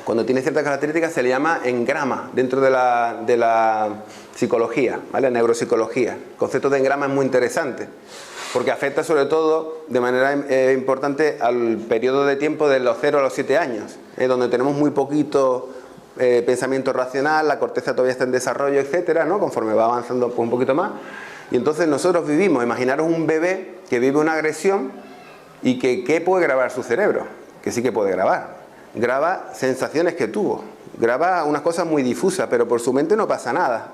Speaker 1: cuando tiene ciertas características, se le llama engrama dentro de la psicología, ¿vale? Neuropsicología. El concepto de engrama es muy interesante, porque afecta sobre todo de manera importante al periodo de tiempo de los 0 a los 7 años, donde tenemos muy poquito pensamiento racional, la corteza todavía está en desarrollo, etcétera, ¿no? Conforme va avanzando pues, un poquito más. Y entonces nosotros vivimos, imaginaros un bebé que vive una agresión y que ¿qué puede grabar su cerebro? Que sí que puede grabar. graba sensaciones que tuvo, graba unas cosas muy difusas, pero por su mente no pasa nada.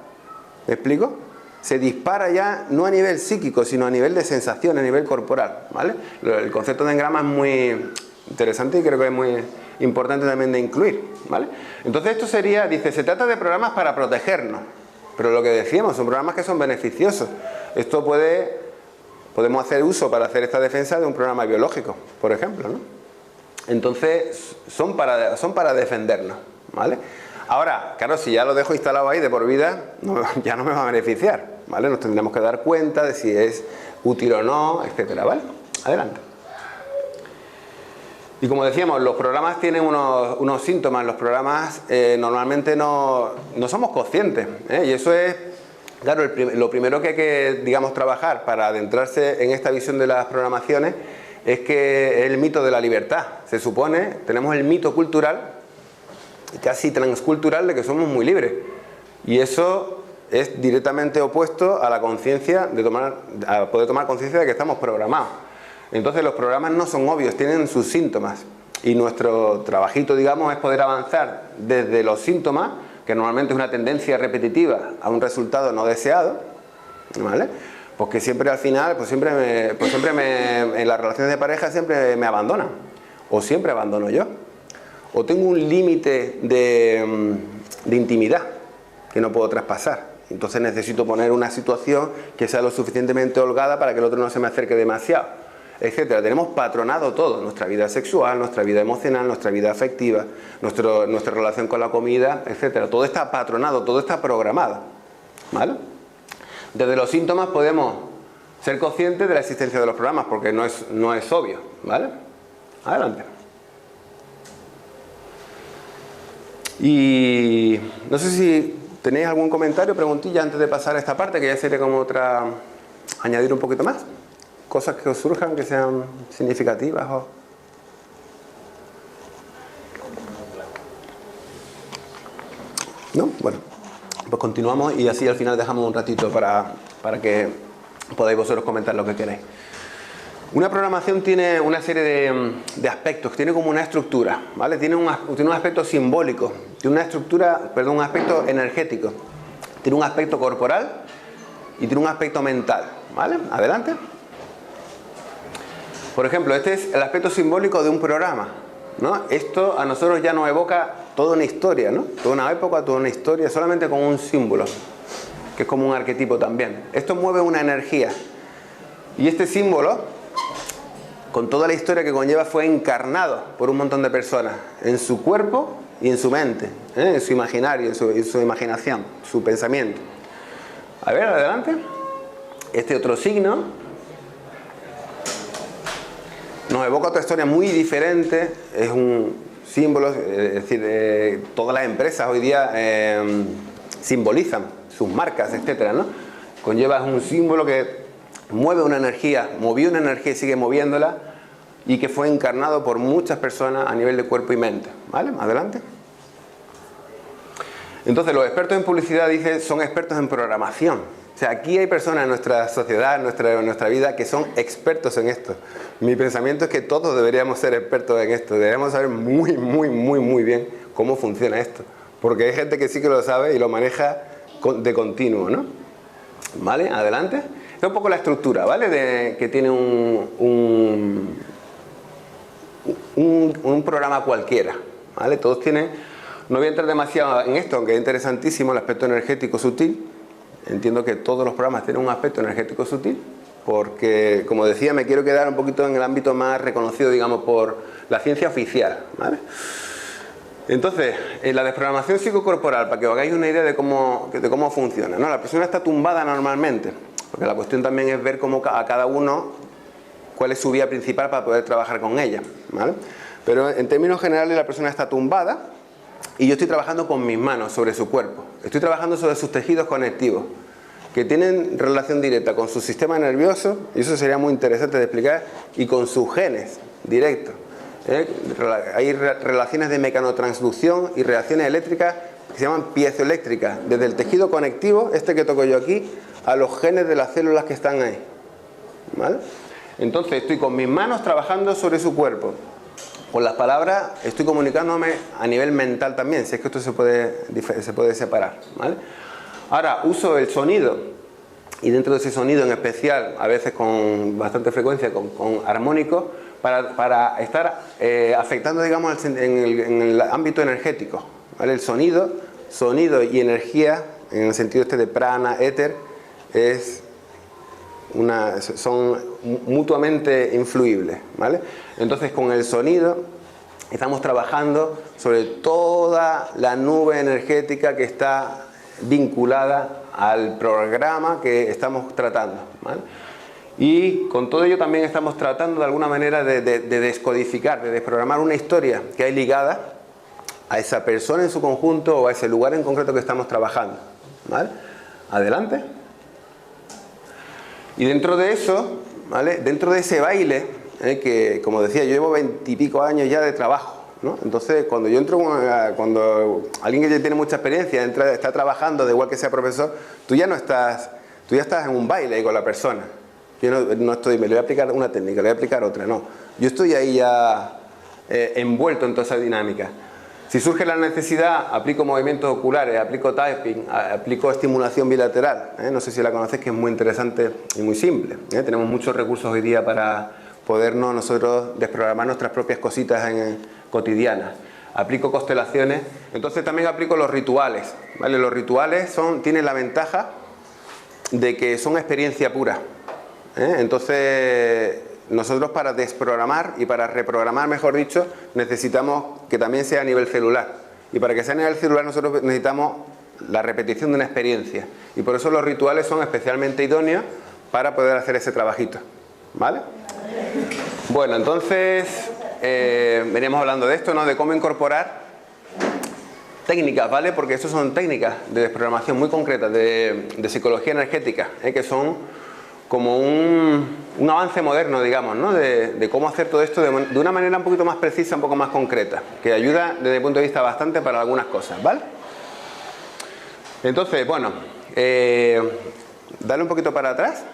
Speaker 1: ¿Me explico? Se dispara ya no a nivel psíquico, sino a nivel de sensación, a nivel corporal, ¿vale? El concepto de engrama es muy interesante y creo que es muy importante también de incluir, ¿vale? Entonces esto sería, dice, se trata de programas para protegernos, pero lo que decíamos, son programas que son beneficiosos. Esto podemos hacer uso para hacer esta defensa de un programa biológico, por ejemplo, ¿no? Entonces son para defendernos, ¿vale? Ahora, claro, si ya lo dejo instalado ahí de por vida, ya no me va a beneficiar, ¿vale? Nos tendremos que dar cuenta de si es útil o no, etcétera, ¿vale? Adelante. Y como decíamos, los programas tienen unos síntomas. Los programas normalmente no somos conscientes, ¿eh? Y eso es, claro, lo primero que hay que, digamos, trabajar para adentrarse en esta visión de las programaciones es que es el mito de la libertad. Se supone, tenemos el mito cultural, casi transcultural, de que somos muy libres. Y eso es directamente opuesto a la conciencia, a poder tomar conciencia de que estamos programados. Entonces los programas no son obvios, tienen sus síntomas. Y nuestro trabajito, digamos, es poder avanzar desde los síntomas, que normalmente es una tendencia repetitiva a un resultado no deseado, ¿vale? Porque siempre al final, en las relaciones de pareja siempre me abandonan. O siempre abandono yo. O tengo un límite de intimidad que no puedo traspasar. Entonces necesito poner una situación que sea lo suficientemente holgada para que el otro no se me acerque demasiado, etcétera. Tenemos patronado todo, nuestra vida sexual, nuestra vida emocional, nuestra vida afectiva, nuestra relación con la comida, etcétera. Todo está patronado, todo está programado, ¿vale? Desde los síntomas podemos ser conscientes de la existencia de los programas, porque no es obvio, ¿vale? Adelante. Y no sé si tenéis algún comentario, preguntilla antes de pasar a esta parte, que ya sería como otra, añadir un poquito más. Cosas que os surjan, que sean significativas o... ¿No? Bueno, pues continuamos y así al final dejamos un ratito para que podáis vosotros comentar lo que queráis. Una programación tiene una serie de aspectos, tiene como una estructura, ¿vale? Tiene un aspecto simbólico, tiene una estructura, perdón, un aspecto energético, tiene un aspecto corporal y tiene un aspecto mental, ¿vale? Adelante. Por ejemplo, este es el aspecto simbólico de un programa, ¿no? Esto a nosotros ya nos evoca toda una historia, ¿no? Toda una época, toda una historia, solamente con un símbolo, que es como un arquetipo también. Esto mueve una energía. Y este símbolo, con toda la historia que conlleva, fue encarnado por un montón de personas, en su cuerpo y en su mente, en su imaginario, en su imaginación, su pensamiento. A ver, adelante. Este otro signo nos evoca otra historia muy diferente, es un símbolo, es decir, todas las empresas hoy día simbolizan sus marcas, etcétera, ¿no? Conlleva un símbolo que mueve una energía, movió una energía y sigue moviéndola, y que fue encarnado por muchas personas a nivel de cuerpo y mente, ¿vale? Adelante. Entonces los expertos en publicidad, dicen, son expertos en programación. O sea, aquí hay personas en nuestra sociedad, en nuestra vida, que son expertos en esto. Mi pensamiento es que todos deberíamos ser expertos en esto. Deberíamos saber muy bien cómo funciona esto. Porque hay gente que sí que lo sabe y lo maneja de continuo, ¿no? ¿Vale? Adelante. Es un poco la estructura, ¿vale? Que tiene un programa cualquiera, ¿vale? Todos tienen... No voy a entrar demasiado en esto, aunque es interesantísimo el aspecto energético sutil. Entiendo que todos los programas tienen un aspecto energético sutil, porque, como decía, me quiero quedar un poquito en el ámbito más reconocido, digamos, por la ciencia oficial, ¿vale? Entonces, en la desprogramación psicocorporal, para que os hagáis una idea de cómo funciona, ¿no? La persona está tumbada normalmente, porque la cuestión también es ver cómo a cada uno, cuál es su vía principal para poder trabajar con ella, ¿vale? Pero en términos generales la persona está tumbada y yo estoy trabajando con mis manos sobre su cuerpo. Estoy trabajando sobre sus tejidos conectivos, que tienen relación directa con su sistema nervioso, y eso sería muy interesante de explicar, y con sus genes directos. Hay relaciones de mecanotransducción y reacciones eléctricas que se llaman piezoeléctricas, desde el tejido conectivo, este que toco yo aquí, a los genes de las células que están ahí, ¿vale? Entonces estoy con mis manos trabajando sobre su cuerpo, Con las palabras estoy comunicándome a nivel mental también, si es que esto se puede separar, ¿vale? Ahora, uso el sonido, y dentro de ese sonido en especial, a veces con bastante frecuencia, con armónicos, para estar afectando, digamos, en el ámbito energético, ¿vale? El sonido y energía, en el sentido este de prana, éter, son mutuamente influibles, ¿vale? Entonces, con el sonido estamos trabajando sobre toda la nube energética que está vinculada al programa que estamos tratando, ¿vale? Y con todo ello también estamos tratando de alguna manera de descodificar, de desprogramar una historia que hay ligada a esa persona en su conjunto o a ese lugar en concreto que estamos trabajando, ¿vale? Adelante. Y dentro de eso, ¿vale? Dentro de ese baile, que como decía, yo llevo 20 y pico años ya de trabajo, ¿no? Entonces, cuando yo entro, cuando alguien que ya tiene mucha experiencia está trabajando, de igual que sea profesor, tú ya estás en un baile con la persona. Yo no estoy, me le voy a aplicar una técnica, le voy a aplicar otra, no. Yo estoy ahí ya envuelto en toda esa dinámica. Si surge la necesidad, aplico movimientos oculares, aplico typing, aplico estimulación bilateral. No sé si la conocéis, que es muy interesante y muy simple. Tenemos muchos recursos hoy día para podernos nosotros desprogramar nuestras propias cositas cotidianas. Aplico constelaciones, entonces también aplico los rituales, ¿vale? Los rituales tienen la ventaja de que son experiencia pura. Entonces, nosotros para desprogramar y para reprogramar, mejor dicho, necesitamos que también sea a nivel celular. Y para que sea a nivel celular nosotros necesitamos la repetición de una experiencia. Y por eso los rituales son especialmente idóneos para poder hacer ese trabajito, ¿vale? Bueno, entonces veníamos hablando de esto, ¿no? De cómo incorporar técnicas, ¿vale? Porque estas son técnicas de desprogramación muy concretas de psicología energética, que son como un avance moderno, digamos, ¿no? De cómo hacer todo esto de una manera un poquito más precisa, un poco más concreta, que ayuda desde mi punto de vista bastante para algunas cosas, ¿vale? Entonces, bueno, dale un poquito para atrás.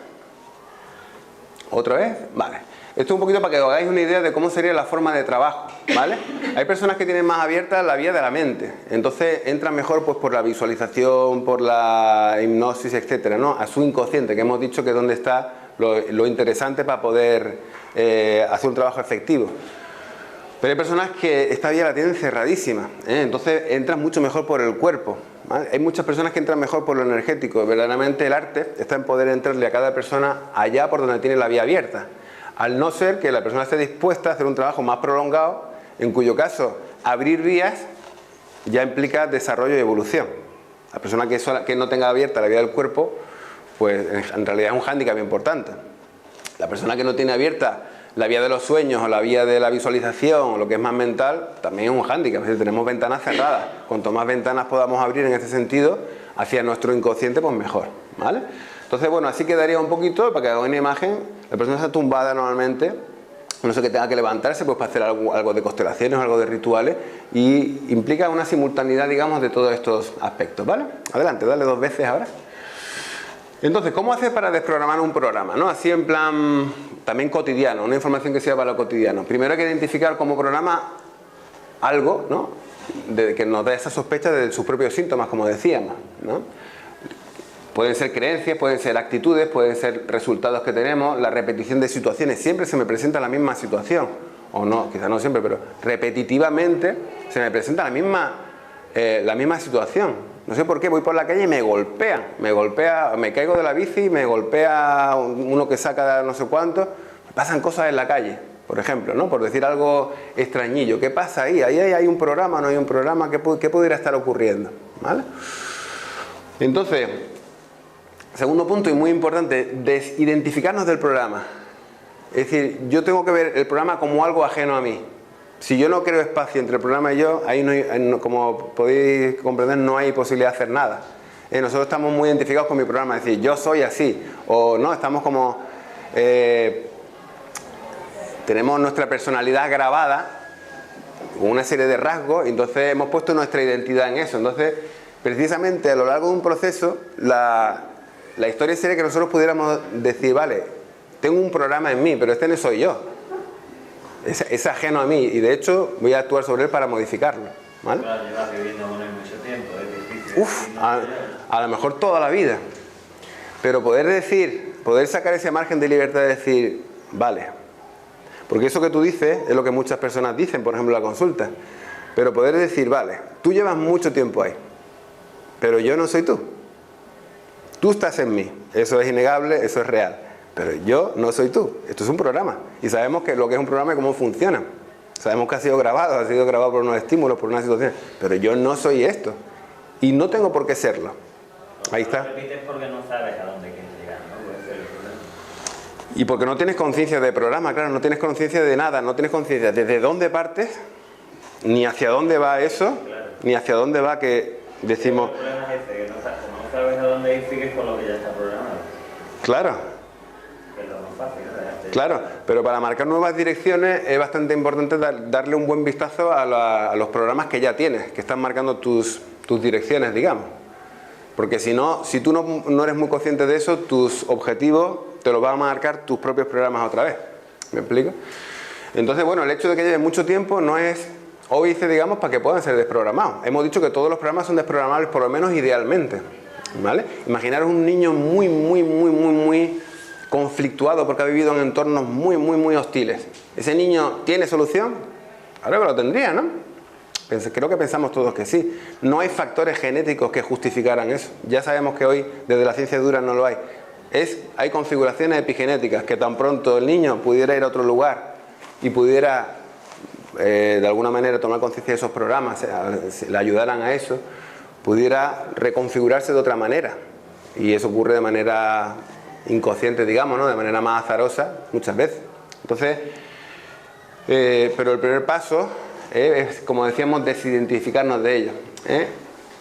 Speaker 1: ¿Otra vez? Vale. Esto es un poquito para que os hagáis una idea de cómo sería la forma de trabajo, ¿vale? Hay personas que tienen más abierta la vía de la mente, entonces entran mejor pues por la visualización, por la hipnosis, etcétera, ¿no? A su inconsciente, que hemos dicho que es donde está lo interesante para poder hacer un trabajo efectivo. Pero hay personas que esta vía la tienen cerradísima, entonces entran mucho mejor por el cuerpo, ¿vale? Hay muchas personas que entran mejor por lo energético. Verdaderamente el arte está en poder entrarle a cada persona allá por donde tiene la vía abierta. Al no ser que la persona esté dispuesta a hacer un trabajo más prolongado, en cuyo caso abrir vías ya implica desarrollo y evolución. La persona que no tenga abierta la vía del cuerpo, pues en realidad es un hándicap importante. La persona que no tiene abierta la vía de los sueños o la vía de la visualización o lo que es más mental, también es un hándicap. Es decir, tenemos ventanas cerradas. Cuanto más ventanas podamos abrir en este sentido hacia nuestro inconsciente, pues mejor, ¿vale? Entonces, bueno, así quedaría un poquito, para que hagáis una imagen. La persona está tumbada normalmente, no sé, que tenga que levantarse pues para hacer algo de constelaciones o algo de rituales, y implica una simultaneidad, digamos, de todos estos aspectos, ¿vale? Adelante, dale 2 veces ahora. Entonces, ¿cómo hacer para desprogramar un programa, ¿no? Así en plan también cotidiano, una información que sea para lo cotidiano. Primero hay que identificar como programa algo, ¿no? Que nos da esa sospecha de sus propios síntomas, como decíamos, ¿no? Pueden ser creencias, pueden ser actitudes, pueden ser resultados que tenemos, la repetición de situaciones. Siempre se me presenta la misma situación, o no, quizás no siempre, pero repetitivamente se me presenta la misma situación. No sé por qué, voy por la calle y me golpea, me caigo de la bici, me golpea uno que saca no sé cuánto. Pasan cosas en la calle, por ejemplo, ¿no? Por decir algo extrañillo. ¿Qué pasa ahí? Ahí hay un programa, no hay un programa, ¿qué pudiera estar ocurriendo? ¿Vale? Entonces, segundo punto y muy importante, desidentificarnos del programa. Es decir, yo tengo que ver el programa como algo ajeno a mí. Si yo no creo espacio entre el programa y yo, ahí no, como podéis comprender, no hay posibilidad de hacer nada. Nosotros estamos muy identificados con mi programa, es decir, yo soy así, o no, estamos como tenemos nuestra personalidad grabada con una serie de rasgos, y entonces hemos puesto nuestra identidad en eso. Entonces, precisamente a lo largo de un proceso, la historia sería que nosotros pudiéramos decir, vale, tengo un programa en mí, pero este no soy yo. es ajeno a mí y de hecho voy a actuar sobre él para modificarlo, ¿vale?
Speaker 2: Claro, llevas viviendo con él mucho tiempo, es difícil.
Speaker 1: Uf, a lo mejor toda la vida. Pero poder sacar ese margen de libertad de decir, vale, porque eso que tú dices es lo que muchas personas dicen, por ejemplo, en la consulta. Pero poder decir, vale, tú llevas mucho tiempo ahí, pero yo no soy tú. Tú estás en mí, eso es innegable, eso es real. Pero yo no soy tú, esto es un programa. Y sabemos que lo que es un programa y cómo funciona. Sabemos que ha sido grabado por unos estímulos, por una situación. Pero yo no soy esto. Y no tengo por qué serlo. Ahí está.
Speaker 2: Lo repites porque no sabes a dónde quieres llegar, ¿no? Puede ser el problema.
Speaker 1: Y porque no tienes conciencia de programa, claro, no tienes conciencia de nada, no tienes conciencia desde dónde partes, ni hacia dónde va eso,
Speaker 2: Claro.
Speaker 1: ni hacia dónde va que decimos...
Speaker 2: El problema es ese, que como no sabes a dónde ir, sigues con lo que ya está programado.
Speaker 1: Claro.
Speaker 2: Que es lo más fácil, ¿no?
Speaker 1: Claro, pero para marcar nuevas direcciones es bastante importante darle un buen vistazo a los programas que ya tienes, que están marcando tus direcciones, digamos. Porque si no, si tú no eres muy consciente de eso, tus objetivos te los van a marcar tus propios programas otra vez. ¿Me explico? Entonces, bueno, el hecho de que lleve mucho tiempo no es óbice, digamos, para que puedan ser desprogramados. Hemos dicho que todos los programas son desprogramables, por lo menos idealmente. ¿Vale? Imaginaros un niño muy conflictuado porque ha vivido en entornos muy hostiles. ¿Ese niño tiene solución? Ahora que lo tendría, ¿no? Creo que pensamos todos que sí. No hay factores genéticos que justificaran eso. Ya sabemos que hoy, desde la ciencia dura, no lo hay. Hay configuraciones epigenéticas que tan pronto el niño pudiera ir a otro lugar y pudiera, de alguna manera, tomar conciencia de esos programas, le ayudaran a eso, pudiera reconfigurarse de otra manera. Y eso ocurre de manera inconsciente, digamos, ¿no? De manera más azarosa, muchas veces. Entonces, pero el primer paso es, como decíamos, desidentificarnos de ello.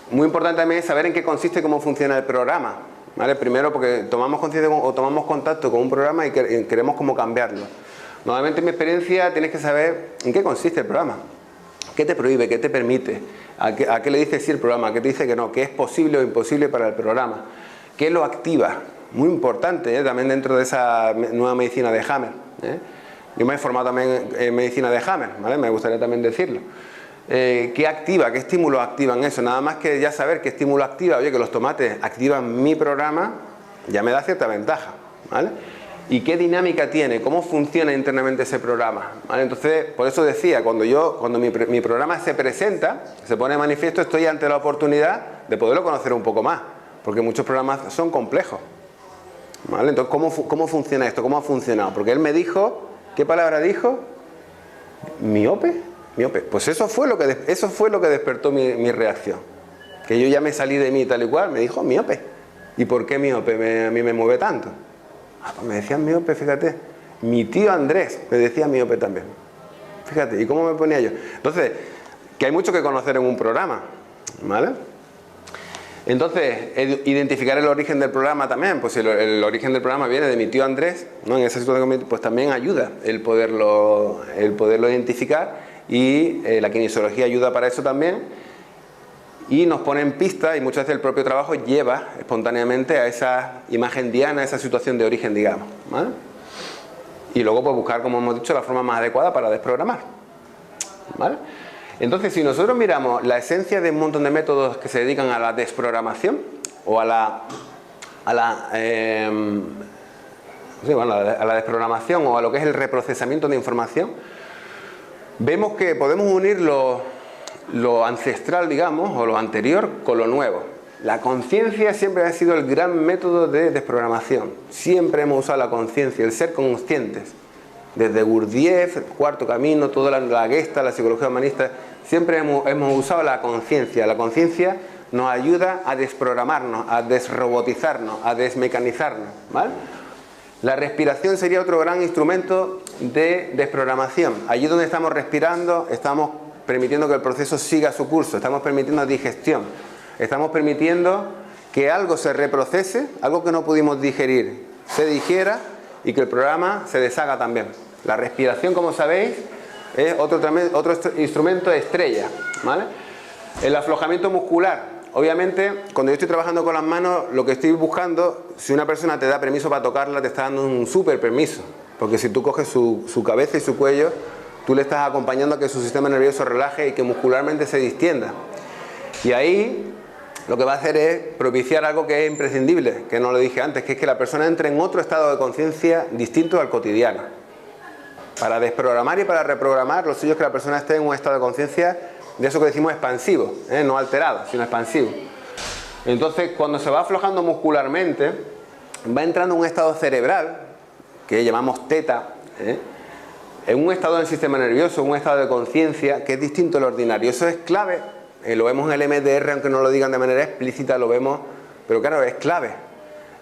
Speaker 1: Muy importante también es saber en qué consiste y cómo funciona el programa, ¿vale? Primero porque tomamos conciencia o tomamos contacto con un programa y queremos cómo cambiarlo. Normalmente en mi experiencia tienes que saber en qué consiste el programa. ¿Qué te prohíbe? ¿Qué te permite? ¿A qué le dice sí el programa? ¿Qué te dice que no? ¿Qué es posible o imposible para el programa? ¿Qué lo activa? Muy importante, también dentro de esa nueva medicina de Hammer. Yo me he formado también en medicina de Hammer, ¿vale? Me gustaría también decirlo. ¿Qué activa? ¿Qué estímulos activan eso? Nada más que ya saber qué estímulo activa. Oye, que los tomates activan mi programa, ya me da cierta ventaja, ¿vale? ¿Y qué dinámica tiene? ¿Cómo funciona internamente ese programa? ¿Vale? Entonces, por eso decía, cuando mi programa se presenta, se pone de manifiesto, estoy ante la oportunidad de poderlo conocer un poco más, porque muchos programas son complejos. ¿Vale? Entonces, ¿cómo funciona esto? ¿Cómo ha funcionado? Porque él me dijo, ¿qué palabra dijo? ¿Miope? Miope. Pues eso fue lo que despertó mi reacción. Que yo ya me salí de mí tal y cual, me dijo miope. ¿Y por qué miope a mí me mueve tanto? Pues me decían miope, fíjate. Mi tío Andrés me decía miope también. Fíjate, ¿y cómo me ponía yo? Entonces, que hay mucho que conocer en un programa, ¿vale? Entonces, identificar el origen del programa también, pues si el origen del programa viene de mi tío Andrés, ¿no? En esa situación, pues también ayuda el poderlo identificar, y la kinesiología ayuda para eso también, y nos pone en pista, y muchas veces el propio trabajo lleva espontáneamente a esa imagen diana, a esa situación de origen, digamos, ¿vale? Y luego pues buscar, como hemos dicho, la forma más adecuada para desprogramar, ¿vale? Entonces, si nosotros miramos la esencia de un montón de métodos que se dedican a la desprogramación o a la desprogramación o a lo que es el reprocesamiento de información, vemos que podemos unir lo ancestral, digamos, o lo anterior con lo nuevo. La conciencia siempre ha sido el gran método de desprogramación. Siempre hemos usado la conciencia, el ser conscientes. Desde Gurdjieff, el Cuarto Camino, toda la Gestalt, la psicología humanista, siempre hemos usado la conciencia. La conciencia nos ayuda a desprogramarnos, a desrobotizarnos, a desmecanizarnos, ¿vale? La respiración sería otro gran instrumento de desprogramación. Allí donde estamos respirando, estamos permitiendo que el proceso siga su curso, estamos permitiendo digestión, estamos permitiendo que algo se reprocese, algo que no pudimos digerir, se digiera y que el programa se deshaga también. La respiración, como sabéis, es otro instrumento estrella, ¿vale? El aflojamiento muscular. Obviamente, cuando yo estoy trabajando con las manos, lo que estoy buscando, si una persona te da permiso para tocarla, te está dando un súper permiso. Porque si tú coges su cabeza y su cuello, tú le estás acompañando a que su sistema nervioso relaje y que muscularmente se distienda. Y ahí lo que va a hacer es propiciar algo que es imprescindible, que no lo dije antes, que es que la persona entre en otro estado de conciencia distinto al cotidiano. Para desprogramar y para reprogramar, lo suyo es que la persona esté en un estado de conciencia de eso que decimos expansivo, no alterado, sino expansivo. Entonces, cuando se va aflojando muscularmente, va entrando en un estado cerebral, que llamamos teta, en un estado del sistema nervioso, un estado de conciencia que es distinto al ordinario. Eso es clave, lo vemos en el MDR, aunque no lo digan de manera explícita, lo vemos, pero claro, es clave.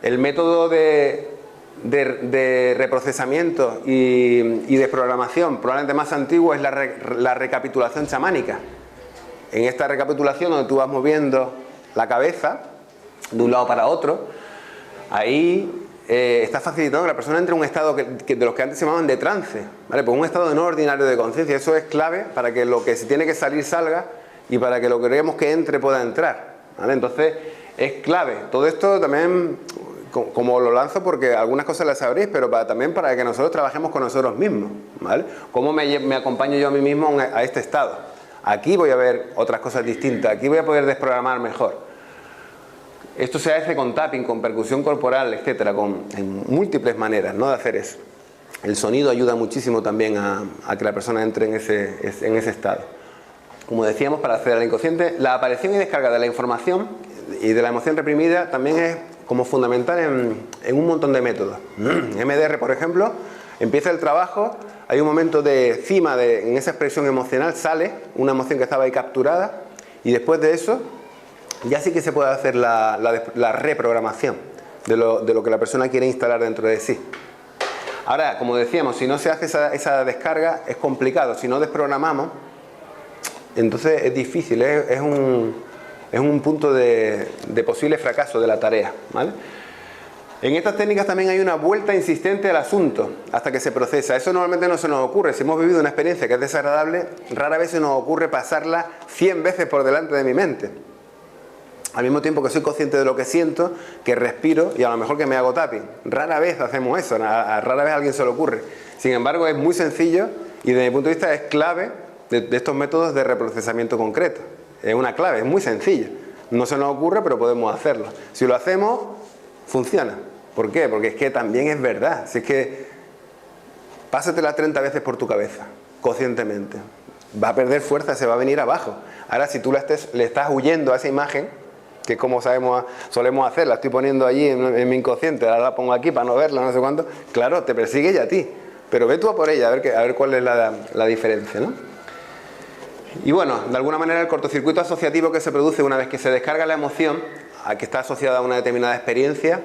Speaker 1: El método de reprocesamiento y de programación probablemente más antiguo es la recapitulación chamánica. En esta recapitulación, donde tú vas moviendo la cabeza de un lado para otro, ahí está facilitando que la persona entre en un estado de los que antes se llamaban de trance, ¿vale? Pues un estado no ordinario de conciencia. Eso es clave para que lo que se tiene que salir salga y para que lo que queremos que entre pueda entrar, ¿vale? Entonces es clave. Todo esto también, como lo lanzo porque algunas cosas las sabréis, pero también para que nosotros trabajemos con nosotros mismos, ¿vale? ¿Cómo me acompaño yo a mí mismo a este estado? Aquí voy a ver otras cosas distintas, aquí voy a poder desprogramar mejor. Esto se hace con tapping, con percusión corporal, etcétera, en múltiples maneras, ¿no?, de hacer eso. El sonido ayuda muchísimo también a que la persona entre en ese estado. Como decíamos, para acceder al inconsciente, la aparición y descarga de la información y de la emoción reprimida también es como fundamental en un montón de métodos. MDR, por ejemplo, empieza el trabajo, hay un momento de cima en esa expresión emocional, sale una emoción que estaba ahí capturada, y después de eso ya sí que se puede hacer la reprogramación de lo que la persona quiere instalar dentro de sí. Ahora, como decíamos, si no se hace esa descarga es complicado. Si no desprogramamos, entonces es difícil, es un punto de posible fracaso de la tarea, ¿vale? En estas técnicas también hay una vuelta insistente al asunto hasta que se procesa. Eso normalmente no se nos ocurre. Si hemos vivido una experiencia que es desagradable, rara vez se nos ocurre pasarla 100 veces por delante de mi mente. Al mismo tiempo que soy consciente de lo que siento, que respiro y a lo mejor que me hago tapping. Rara vez hacemos eso, rara vez a alguien se le ocurre. Sin embargo, es muy sencillo y desde mi punto de vista es clave de estos métodos de reprocesamiento concreto. Es una clave, es muy sencillo. No se nos ocurre, pero podemos hacerlo. Si lo hacemos, funciona. ¿Por qué? Porque es que también es verdad. Si es que pásatela 30 veces por tu cabeza, conscientemente. Va a perder fuerza, se va a venir abajo. Ahora, si tú le estás huyendo a esa imagen, que como solemos hacer, la estoy poniendo allí en mi inconsciente, ahora la pongo aquí para no verla, no sé cuánto, claro, te persigue ella a ti. Pero ve tú a por ella, a ver cuál es la diferencia, ¿no? Y bueno, de alguna manera el cortocircuito asociativo que se produce una vez que se descarga la emoción, a que está asociada a una determinada experiencia,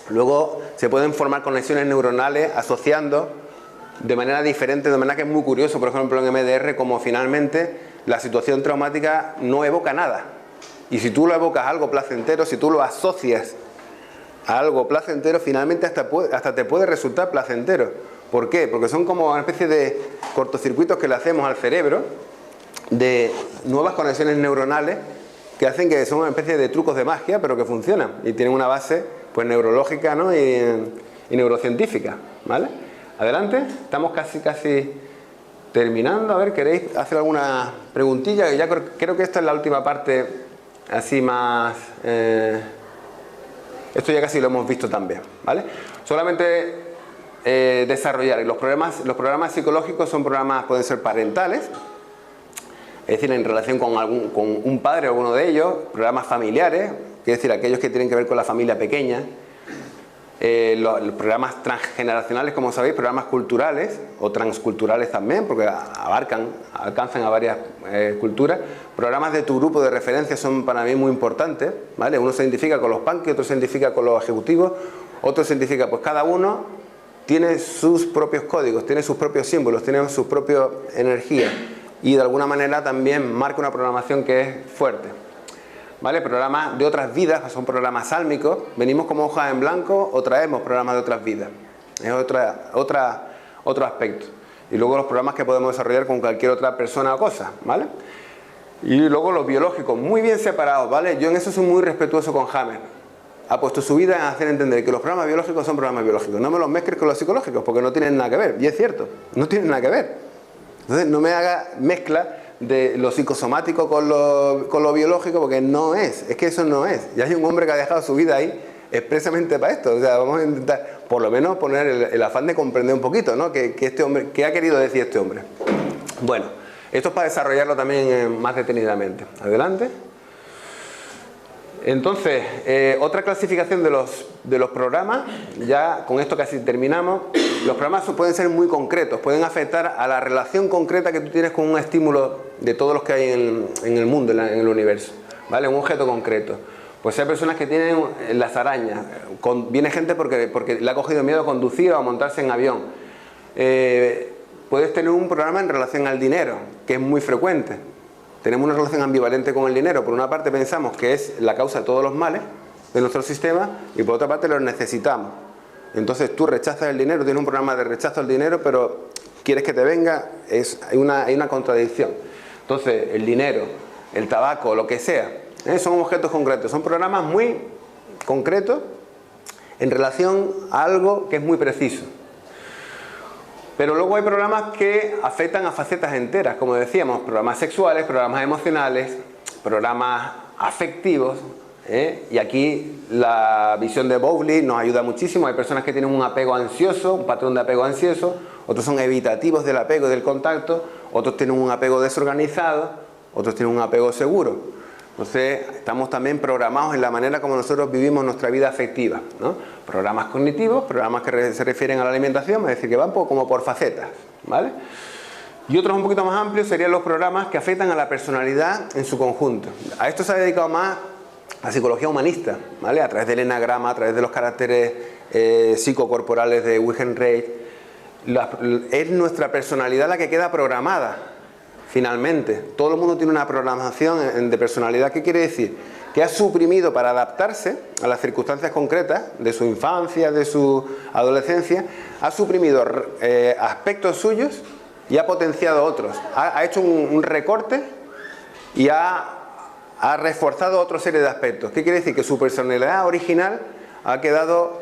Speaker 1: luego se pueden formar conexiones neuronales asociando de manera diferente, de manera que es muy curioso, por ejemplo en MDR, como finalmente la situación traumática no evoca nada. Y si tú lo evocas a algo placentero, si tú lo asocias a algo placentero, finalmente hasta te puede resultar placentero. ¿Por qué? Porque son como una especie de cortocircuitos que le hacemos al cerebro, de nuevas conexiones neuronales que hacen que son una especie de trucos de magia, pero que funcionan y tienen una base pues neurológica, ¿no? y neurocientífica, ¿vale? Adelante, estamos casi terminando. A ver, ¿queréis hacer alguna preguntilla? Ya creo que esta es la última parte así más... esto ya casi lo hemos visto también, ¿vale? Solamente desarrollar. Los programas psicológicos son programas, pueden ser parentales, es decir, en relación con un padre o alguno de ellos, programas familiares, es decir, aquellos que tienen que ver con la familia pequeña, los programas transgeneracionales, como sabéis, programas culturales o transculturales también, porque alcanzan a varias culturas. Programas de tu grupo de referencia son para mí muy importantes, ¿vale? Uno se identifica con los punky, otro se identifica con los ejecutivos, otro se identifica, pues cada uno tiene sus propios códigos, tiene sus propios símbolos, tiene sus propias energías. Y de alguna manera también marca una programación que es fuerte, ¿vale? Programas de otras vidas, son programas sálmicos, venimos como hojas en blanco o traemos programas de otras vidas, es otro aspecto. Y luego los programas que podemos desarrollar con cualquier otra persona o cosa, ¿vale? Y luego los biológicos, muy bien separados, ¿vale? Yo en eso soy muy respetuoso con Hammer. Ha puesto su vida en hacer entender que los programas biológicos son programas biológicos. No me los mezcles con los psicológicos porque no tienen nada que ver. Y es cierto, no tienen nada que ver. Entonces no me haga mezcla de lo psicosomático con lo biológico, porque no es que eso no es. Y hay un hombre que ha dejado su vida ahí expresamente para esto. O sea, vamos a intentar por lo menos poner el afán de comprender un poquito, ¿no? Que este hombre, ¿qué ha querido decir este hombre? Bueno, esto es para desarrollarlo también más detenidamente. Adelante. Entonces, otra clasificación de los programas, ya con esto casi terminamos. Los programas pueden ser muy concretos, pueden afectar a la relación concreta que tú tienes con un estímulo de todos los que hay en el mundo, en el universo, ¿vale? Un objeto concreto. Pues hay personas que tienen las arañas, viene gente porque le ha cogido miedo a conducir o a montarse en avión. Puedes tener un programa en relación al dinero, que es muy frecuente. Tenemos una relación ambivalente con el dinero. Por una parte pensamos que es la causa de todos los males de nuestro sistema y por otra parte lo necesitamos. Entonces tú rechazas el dinero, tienes un programa de rechazo al dinero, pero quieres que te venga, hay una contradicción. Entonces el dinero, el tabaco, lo que sea, son objetos concretos, son programas muy concretos en relación a algo que es muy preciso. Pero luego hay programas que afectan a facetas enteras, como decíamos, programas sexuales, programas emocionales, programas afectivos, y aquí la visión de Bowlby nos ayuda muchísimo. Hay personas que tienen un apego ansioso, un patrón de apego ansioso, otros son evitativos del apego y del contacto, otros tienen un apego desorganizado, otros tienen un apego seguro. Entonces estamos también programados en la manera como nosotros vivimos nuestra vida afectiva, ¿no? Programas cognitivos, programas que se refieren a la alimentación, es decir, que van como por facetas, ¿vale? Y otros un poquito más amplios serían los programas que afectan a la personalidad en su conjunto. A esto se ha dedicado más la psicología humanista, ¿vale? A través del enagrama, a través de los caracteres psicocorporales de Wilhelm Reich. Es nuestra personalidad la que queda programada. Finalmente, todo el mundo tiene una programación de personalidad. ¿Qué quiere decir? Que ha suprimido para adaptarse a las circunstancias concretas de su infancia, de su adolescencia, ha suprimido aspectos suyos y ha potenciado otros. Ha hecho un recorte y ha reforzado otra serie de aspectos. ¿Qué quiere decir? Que su personalidad original ha quedado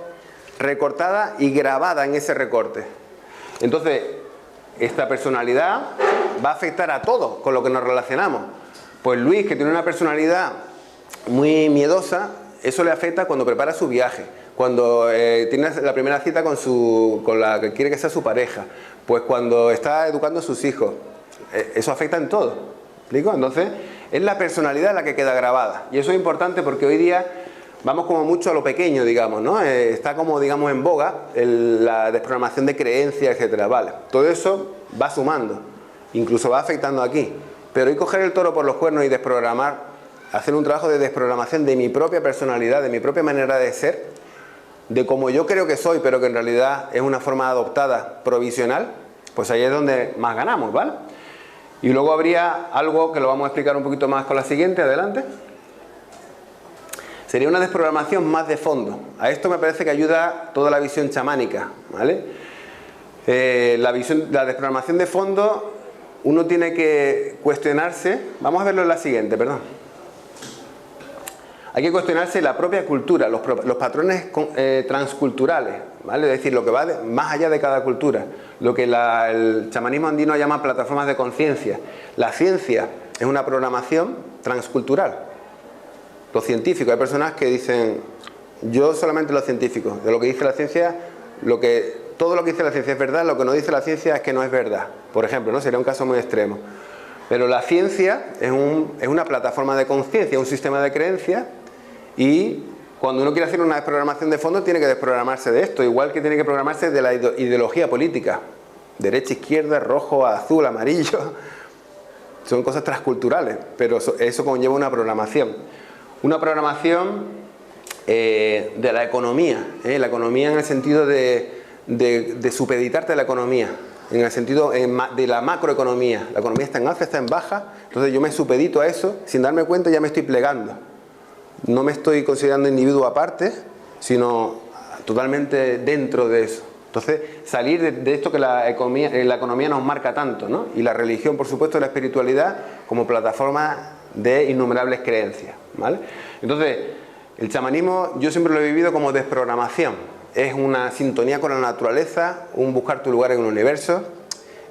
Speaker 1: recortada y grabada en ese recorte. Entonces, esta personalidad va a afectar a todo con lo que nos relacionamos. Pues Luis, que tiene una personalidad muy miedosa, eso le afecta cuando prepara su viaje, cuando tiene la primera cita con la que quiere que sea su pareja, pues cuando está educando a sus hijos. Eso afecta en todo. ¿Explico? Entonces, es la personalidad la que queda grabada. Y eso es importante porque hoy día vamos como mucho a lo pequeño, digamos, ¿no? Está como, digamos, en boga la desprogramación de creencias, etcétera. Vale, todo eso va sumando, incluso va afectando aquí. Pero hoy coger el toro por los cuernos y desprogramar, hacer un trabajo de desprogramación de mi propia personalidad, de mi propia manera de ser, de como yo creo que soy, pero que en realidad es una forma adoptada provisional, pues ahí es donde más ganamos, ¿vale? Y luego habría algo que lo vamos a explicar un poquito más con la siguiente, adelante. Sería una desprogramación más de fondo. A esto me parece que ayuda toda la visión chamánica, ¿vale? La desprogramación de fondo, uno tiene que cuestionarse. Vamos a verlo en la siguiente, perdón. Hay que cuestionarse la propia cultura, los patrones transculturales, ¿vale? Es decir, lo que va más allá de cada cultura. Lo que el chamanismo andino llama plataformas de conciencia. La ciencia es una programación transcultural. Lo científico, hay personas que dicen, yo solamente lo científico, de lo que dice la ciencia, todo lo que dice la ciencia es verdad, lo que no dice la ciencia es que no es verdad. Por ejemplo, ¿no? Sería un caso muy extremo. Pero la ciencia es una plataforma de conciencia, un sistema de creencias, y cuando uno quiere hacer una desprogramación de fondo tiene que desprogramarse de esto, igual que tiene que programarse de la ideología política. Derecha, izquierda, rojo, azul, amarillo. Son cosas transculturales, pero eso conlleva una programación. Una programación de la economía, la economía en el sentido de supeditarte a la economía, en el sentido de la macroeconomía. La economía está en alza, está en baja, entonces yo me supedito a eso, sin darme cuenta ya me estoy plegando. No me estoy considerando individuo aparte, sino totalmente dentro de eso. Entonces, salir de esto que la economía nos marca tanto, ¿no? Y la religión, por supuesto, la espiritualidad como plataforma de innumerables creencias, ¿vale? Entonces, el chamanismo yo siempre lo he vivido como desprogramación. Es una sintonía con la naturaleza, un buscar tu lugar en el universo,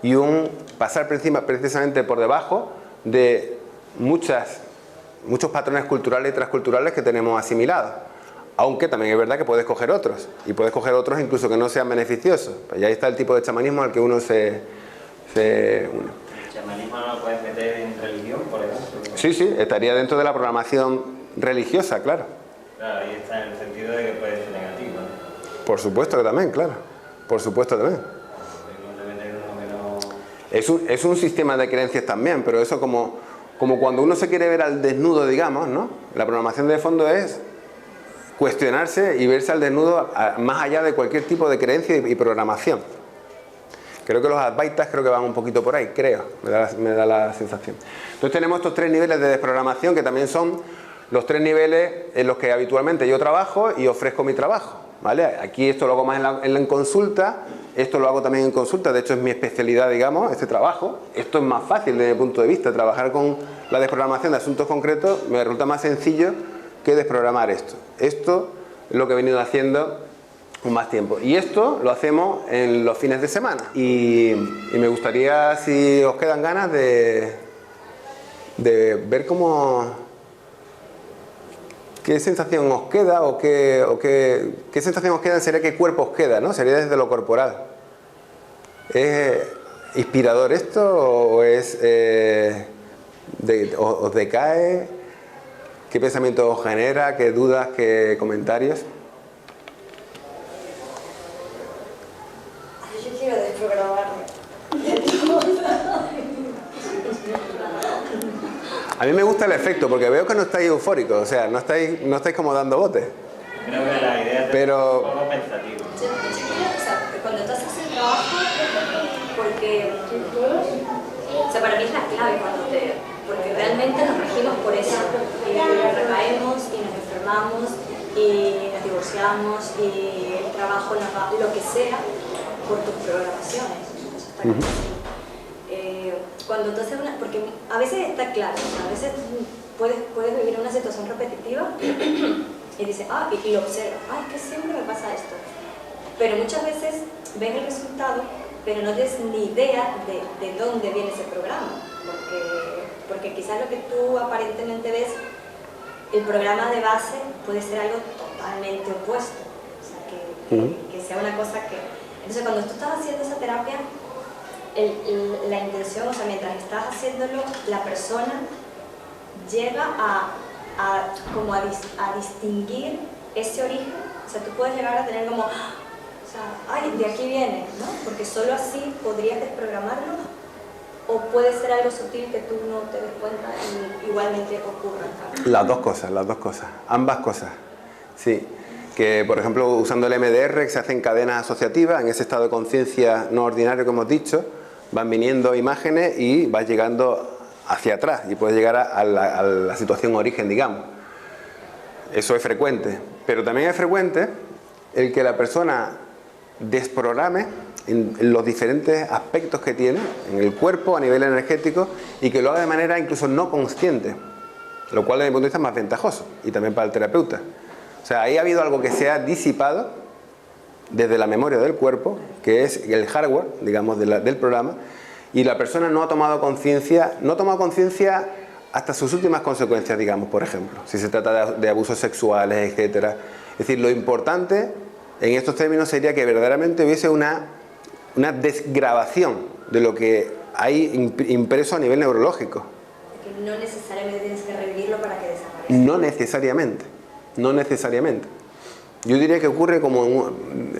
Speaker 1: y un pasar precisamente por debajo de muchos patrones culturales y transculturales que tenemos asimilados. Aunque también es verdad que puedes coger otros, y puedes coger otros incluso que no sean beneficiosos. Pues ahí está el tipo de chamanismo al que uno se une.
Speaker 2: ¿El chamanismo no lo puedes meter en religión, por ejemplo?
Speaker 1: Sí, sí, estaría dentro de la programación religiosa, claro.
Speaker 2: Claro, ahí está en el sentido de que puede ser negativo, ¿no?
Speaker 1: Por supuesto que también, claro. Por supuesto también. Es un sistema de creencias también, pero eso como cuando uno se quiere ver al desnudo, digamos, ¿no? La programación de fondo es cuestionarse y verse al desnudo más allá de cualquier tipo de creencia y programación. Creo que los advaitas creo que van un poquito por ahí, creo, me da la sensación. Entonces tenemos estos 3 niveles de desprogramación que también son los 3 niveles en los que habitualmente yo trabajo y ofrezco mi trabajo, ¿vale? Aquí esto lo hago más en consulta, esto lo hago también en consulta, de hecho es mi especialidad, digamos, este trabajo. Esto es más fácil desde mi punto de vista, trabajar con la desprogramación de asuntos concretos me resulta más sencillo que desprogramar esto. Esto es lo que he venido haciendo con más tiempo. Y esto lo hacemos en los fines de semana. Y me gustaría, si os quedan ganas, de ver qué sensación os queda o qué sensación os queda, sería qué cuerpo os queda, ¿no? Sería desde lo corporal. ¿Es inspirador esto o os decae? ¿Qué pensamiento os genera? ¿Qué dudas? ¿Qué comentarios?
Speaker 3: Yo quiero desprogramarme.
Speaker 1: A mí me gusta el efecto porque veo que no estáis eufóricos, o sea, no estáis como dando botes.
Speaker 2: Creo que la idea es un poco pensativa.
Speaker 3: Yo quiero, o sea, cuando tú haces el trabajo, porque, o sea, para mí es la clave porque realmente nos regimos por eso, y recaemos y nos enfermamos y nos divorciamos y el trabajo nos va, lo que sea, por tus programaciones. Eso está claro. Cuando tú haces porque a veces está claro, a veces puedes vivir una situación repetitiva y dices, y lo observas, es que siempre me pasa esto. Pero muchas veces ves el resultado, pero no tienes ni idea de dónde viene ese programa. Porque quizás lo que tú aparentemente ves, el programa de base puede ser algo totalmente opuesto. O sea, que sea una cosa que... Entonces, cuando tú estás haciendo esa terapia, la intención, o sea, mientras estás haciéndolo, la persona llega a distinguir ese origen. O sea, tú puedes llegar a tener como, de aquí viene, ¿no? Porque solo así podrías desprogramarlo. O puede ser algo sutil que tú no te des cuenta y igualmente ocurra.
Speaker 1: Las dos cosas, ambas cosas. Sí, que por ejemplo usando el MDR que se hacen cadenas asociativas, en ese estado de conciencia no ordinario que hemos dicho, van viniendo imágenes y vas llegando hacia atrás y puedes llegar a la situación origen, digamos. Eso es frecuente, pero también es frecuente el que la persona desprograme en los diferentes aspectos que tiene en el cuerpo a nivel energético y que lo haga de manera incluso no consciente, lo cual desde mi punto de vista es más ventajoso y también para el terapeuta. O sea, ahí ha habido algo que se ha disipado desde la memoria del cuerpo, que es el hardware, digamos, del programa, y la persona no ha tomado conciencia hasta sus últimas consecuencias, digamos, por ejemplo, si se trata de abusos sexuales, etcétera. Es decir, lo importante en estos términos sería que verdaderamente hubiese una desgrabación de lo que hay impreso a nivel neurológico.
Speaker 3: Que no necesariamente tienes que revivirlo para que desaparezca.
Speaker 1: No necesariamente. Yo diría que ocurre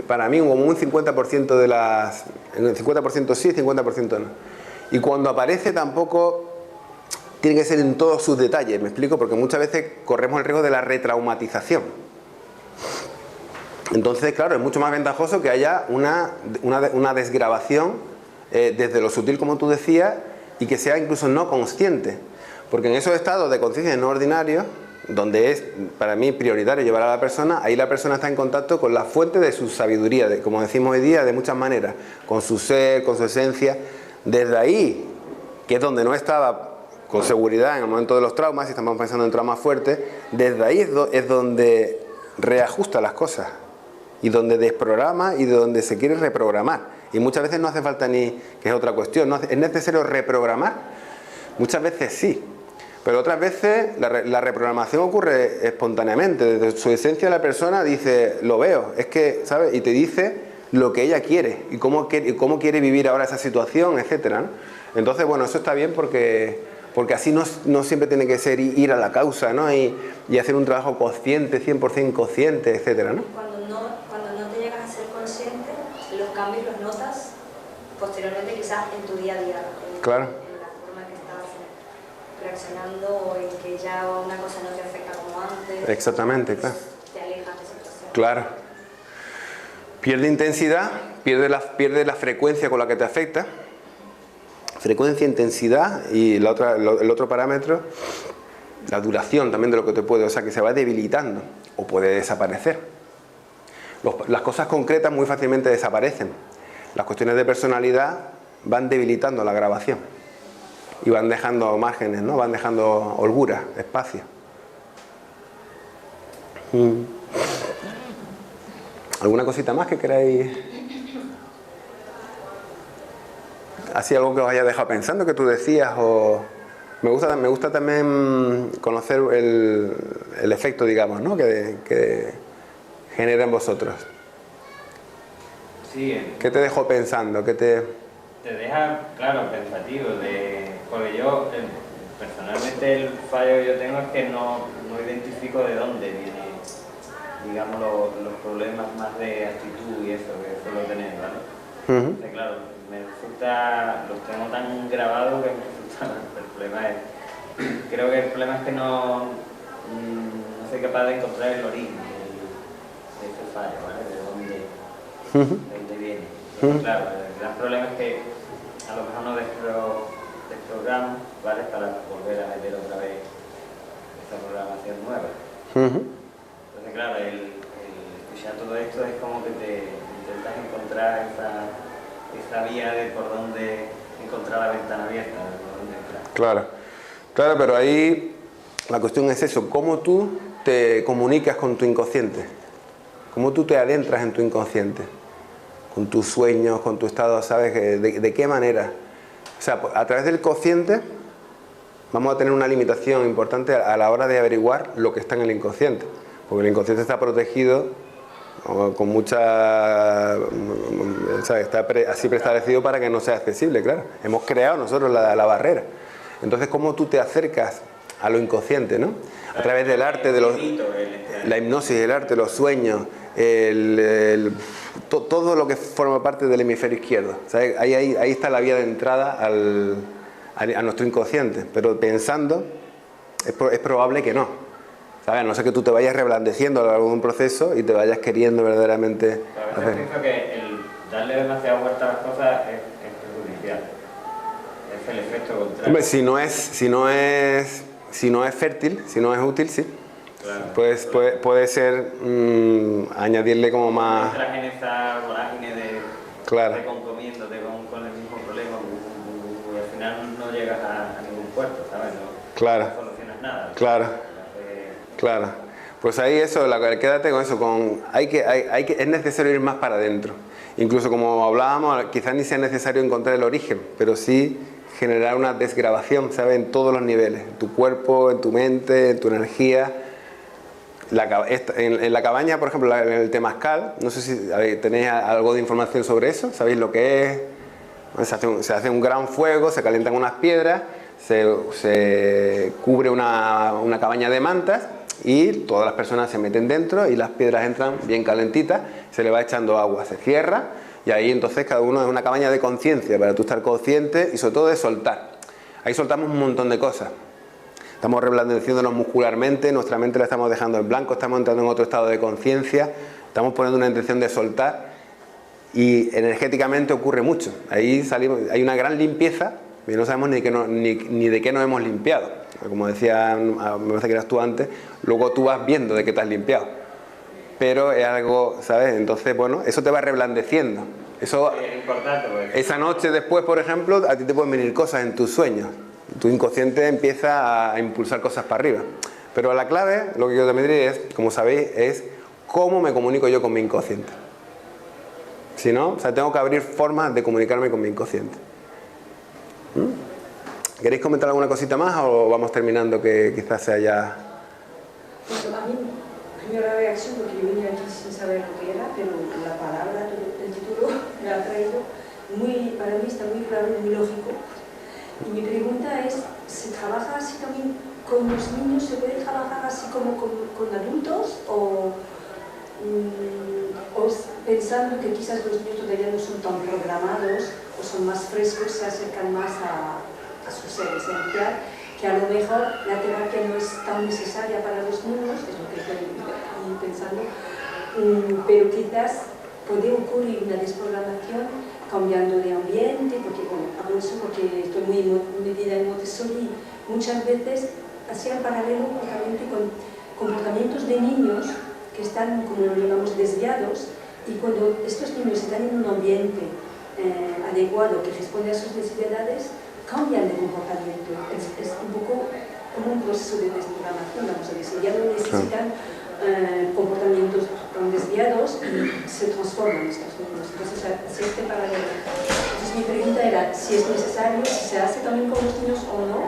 Speaker 1: para mí como un 50% de las... El 50% sí, 50% no. Y cuando aparece tampoco tiene que ser en todos sus detalles, ¿me explico? Porque muchas veces corremos el riesgo de la retraumatización. Entonces, claro, es mucho más ventajoso que haya una desgrabación desde lo sutil, como tú decías, y que sea incluso no consciente. Porque en esos estados de conciencia no ordinarios, donde es para mí prioritario llevar a la persona, ahí la persona está en contacto con la fuente de su sabiduría, como decimos hoy día, de muchas maneras, con su ser, con su esencia. Desde ahí, que es donde no estaba con seguridad en el momento de los traumas, si estamos pensando en traumas fuertes, desde ahí es donde reajusta las cosas y donde desprograma y donde se quiere reprogramar. Y muchas veces no hace falta ni, que es otra cuestión, ¿no? ¿Es necesario reprogramar? Muchas veces sí, pero otras veces la reprogramación ocurre espontáneamente. Desde su esencia la persona dice, lo veo, es que, ¿sabes? Y te dice lo que ella quiere y cómo quiere vivir ahora esa situación, etcétera, ¿no? Entonces, bueno, eso está bien porque así no siempre tiene que ser ir a la causa, ¿no? Y hacer un trabajo consciente, 100% consciente, etcétera, ¿no?
Speaker 3: Cuando no te llegas a ser consciente, los cambios los notas posteriormente quizás en tu día a día,
Speaker 1: Claro.
Speaker 3: en la forma que estás reaccionando o en que ya una cosa no te afecta como antes.
Speaker 1: Exactamente, claro.
Speaker 3: Te alejas de situaciones.
Speaker 1: Claro. Pierde intensidad, pierde la frecuencia con la que te afecta. Frecuencia, intensidad y el otro parámetro, la duración también de lo que te puede, o sea, que se va debilitando o puede desaparecer. Las cosas concretas muy fácilmente desaparecen. Las cuestiones de personalidad van debilitando la grabación y van dejando márgenes, ¿no? Van dejando holguras, espacio. ¿Alguna cosita más que queráis? ¿Así algo que os haya dejado pensando, que tú decías? O me gusta también conocer el efecto, digamos, ¿no? que genera en vosotros.
Speaker 2: Sí.
Speaker 1: ¿Qué te dejó pensando? ¿Qué te
Speaker 2: deja, claro, pensativo, porque yo, personalmente, el fallo que yo tengo es que no identifico de dónde viene, digamos, los problemas más de actitud y eso que suelo tener, ¿vale? Entonces, claro, los tengo tan grabados que el problema es, creo que el problema es que no soy capaz de encontrar el origen de ese fallo, ¿vale? De dónde viene. Entonces, claro, el gran problema es que a lo mejor no desprogramo, ¿vale? Para volver a meter otra vez esa programación nueva. Entonces, claro, el escuchar todo esto es como que te intentas encontrar esa vía de por dónde encontrar la ventana abierta, por dónde entrar.
Speaker 1: Claro, pero ahí la cuestión es eso, cómo tú te comunicas con tu inconsciente, cómo tú te adentras en tu inconsciente, con tus sueños, con tu estado, ¿sabes? ¿De qué manera? O sea, a través del consciente vamos a tener una limitación importante a la hora de averiguar lo que está en el inconsciente, porque el inconsciente está protegido con mucha, ¿sabes? Está así preestablecido para que no sea accesible, claro. Hemos creado nosotros la barrera. Entonces, ¿cómo tú te acercas a lo inconsciente, ¿no? A través del arte, la hipnosis, el arte, los sueños, todo lo que forma parte del hemisferio izquierdo. ¿Sabes? Ahí está la vía de entrada a nuestro inconsciente, pero pensando es probable que no. ¿Sabes? A no ser que tú te vayas reblandeciendo a lo largo de un proceso y te vayas queriendo verdaderamente
Speaker 2: a veces pienso que el darle demasiada vuelta a las cosas es perjudicial. Es el efecto contrario.
Speaker 1: Hombre, si no es fértil, si no es útil, sí.
Speaker 2: Claro.
Speaker 1: Pues puede ser añadirle como más...
Speaker 2: Entras en esa vorágine de concomiéndote con el mismo problema y al final no llegas a ningún puerto, ¿sabes? No solucionas nada.
Speaker 1: Claro. Pues ahí eso, quédate con eso, es necesario ir más para adentro. Incluso como hablábamos, quizás ni sea necesario encontrar el origen, pero sí generar una desgrabación, ¿sabes? En todos los niveles, en tu cuerpo, en tu mente, en tu energía. En la cabaña, por ejemplo, en el temazcal, no sé si tenéis algo de información sobre eso, ¿sabéis lo que es? Se hace un gran fuego, se calientan unas piedras, se cubre una cabaña de mantas y todas las personas se meten dentro y las piedras entran bien calentitas, se le va echando agua, se cierra y ahí entonces cada uno es una cabaña de conciencia para tú estar consciente y sobre todo de soltar. Ahí soltamos un montón de cosas. Estamos reblandeciéndonos muscularmente, nuestra mente la estamos dejando en blanco, estamos entrando en otro estado de conciencia, estamos poniendo una intención de soltar y energéticamente ocurre mucho. Ahí hay una gran limpieza y no sabemos ni de qué nos hemos limpiado. Como decía, me parece que eras tú antes, luego tú vas viendo de qué te has limpiado. Pero es algo, ¿sabes? Entonces, bueno, eso te va reblandeciendo. Eso,
Speaker 2: es importante,
Speaker 1: esa noche después, por ejemplo, a ti te pueden venir cosas en tus sueños. Tu inconsciente empieza a impulsar cosas para arriba. Pero la clave, lo que yo también diría es, como sabéis, es cómo me comunico yo con mi inconsciente. Si no, o sea, tengo que abrir formas de comunicarme con mi inconsciente. ¿Queréis comentar alguna cosita más o vamos terminando, que quizás sea ya...?
Speaker 4: Pues a mí, primera reacción, porque yo venía aquí sin saber lo que era, pero la palabra, el título me ha traído para mí está muy claro y muy lógico. Y mi pregunta es, ¿se trabaja así también con los niños? ¿Se puede trabajar así como con adultos? ¿O pensando que quizás los niños todavía no son tan programados o son más frescos, se acercan más a su ser esencial, que a lo mejor la terapia no es tan necesaria para los niños, es lo que estoy pensando, pero quizás puede ocurrir una desprogramación cambiando de ambiente, porque bueno, hablo eso porque estoy muy metida en Montessori, muchas veces hacía el paralelo justamente con comportamientos de niños que están, como lo llamamos, desviados, y cuando estos niños están en un ambiente adecuado que responde a sus necesidades, cambian de comportamiento. Es un poco como un proceso de desprogramación, vamos a decir. Ya no necesitan comportamientos tan desviados y se transforman estos niños. Entonces, hacia este paralelo. Entonces, mi pregunta era si es necesario, si se hace también con los niños o no.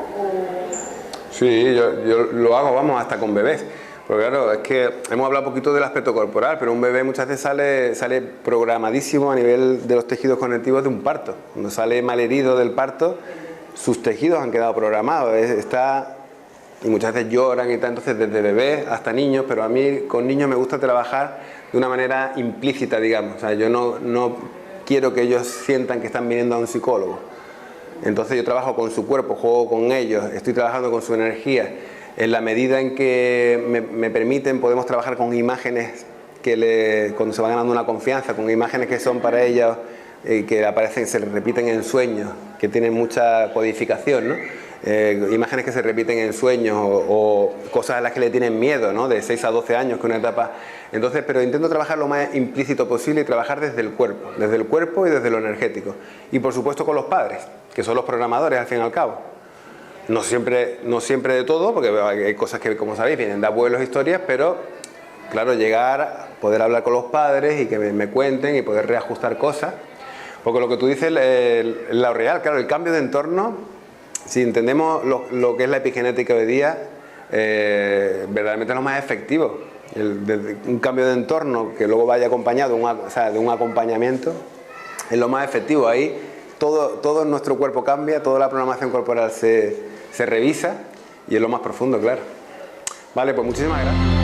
Speaker 1: Sí, yo lo hago, vamos, hasta con bebés. Porque claro, es que hemos hablado un poquito del aspecto corporal, pero un bebé muchas veces sale programadísimo a nivel de los tejidos conectivos de un parto. Cuando sale malherido del parto, sus tejidos han quedado programados. Y muchas veces lloran y tal, entonces desde bebés hasta niños, pero a mí con niños me gusta trabajar de una manera implícita, digamos. O sea, yo no quiero que ellos sientan que están viniendo a un psicólogo. Entonces yo trabajo con su cuerpo, juego con ellos, estoy trabajando con su energía. En la medida en que me permiten, podemos trabajar con imágenes cuando se va ganando una confianza, con imágenes que son para ellos, que aparecen, se repiten en sueños, que tienen mucha codificación, ¿no? Imágenes que se repiten en sueños o cosas a las que le tienen miedo, ¿no? De 6 a 12 años, que es una etapa. Entonces, pero intento trabajar lo más implícito posible y trabajar desde el cuerpo y desde lo energético. Y por supuesto con los padres, que son los programadores al fin y al cabo. No siempre de todo, porque hay cosas que, como sabéis, vienen de abuelos, historias, pero claro, llegar, poder hablar con los padres y que me cuenten y poder reajustar cosas. Porque lo que tú dices es lo real, claro, el cambio de entorno, si entendemos lo que es la epigenética hoy día, verdaderamente es lo más efectivo. Un cambio de entorno que luego vaya acompañado de un acompañamiento es lo más efectivo. Ahí todo nuestro cuerpo cambia, toda la programación corporal se revisa y es lo más profundo, claro. Vale, pues muchísimas gracias.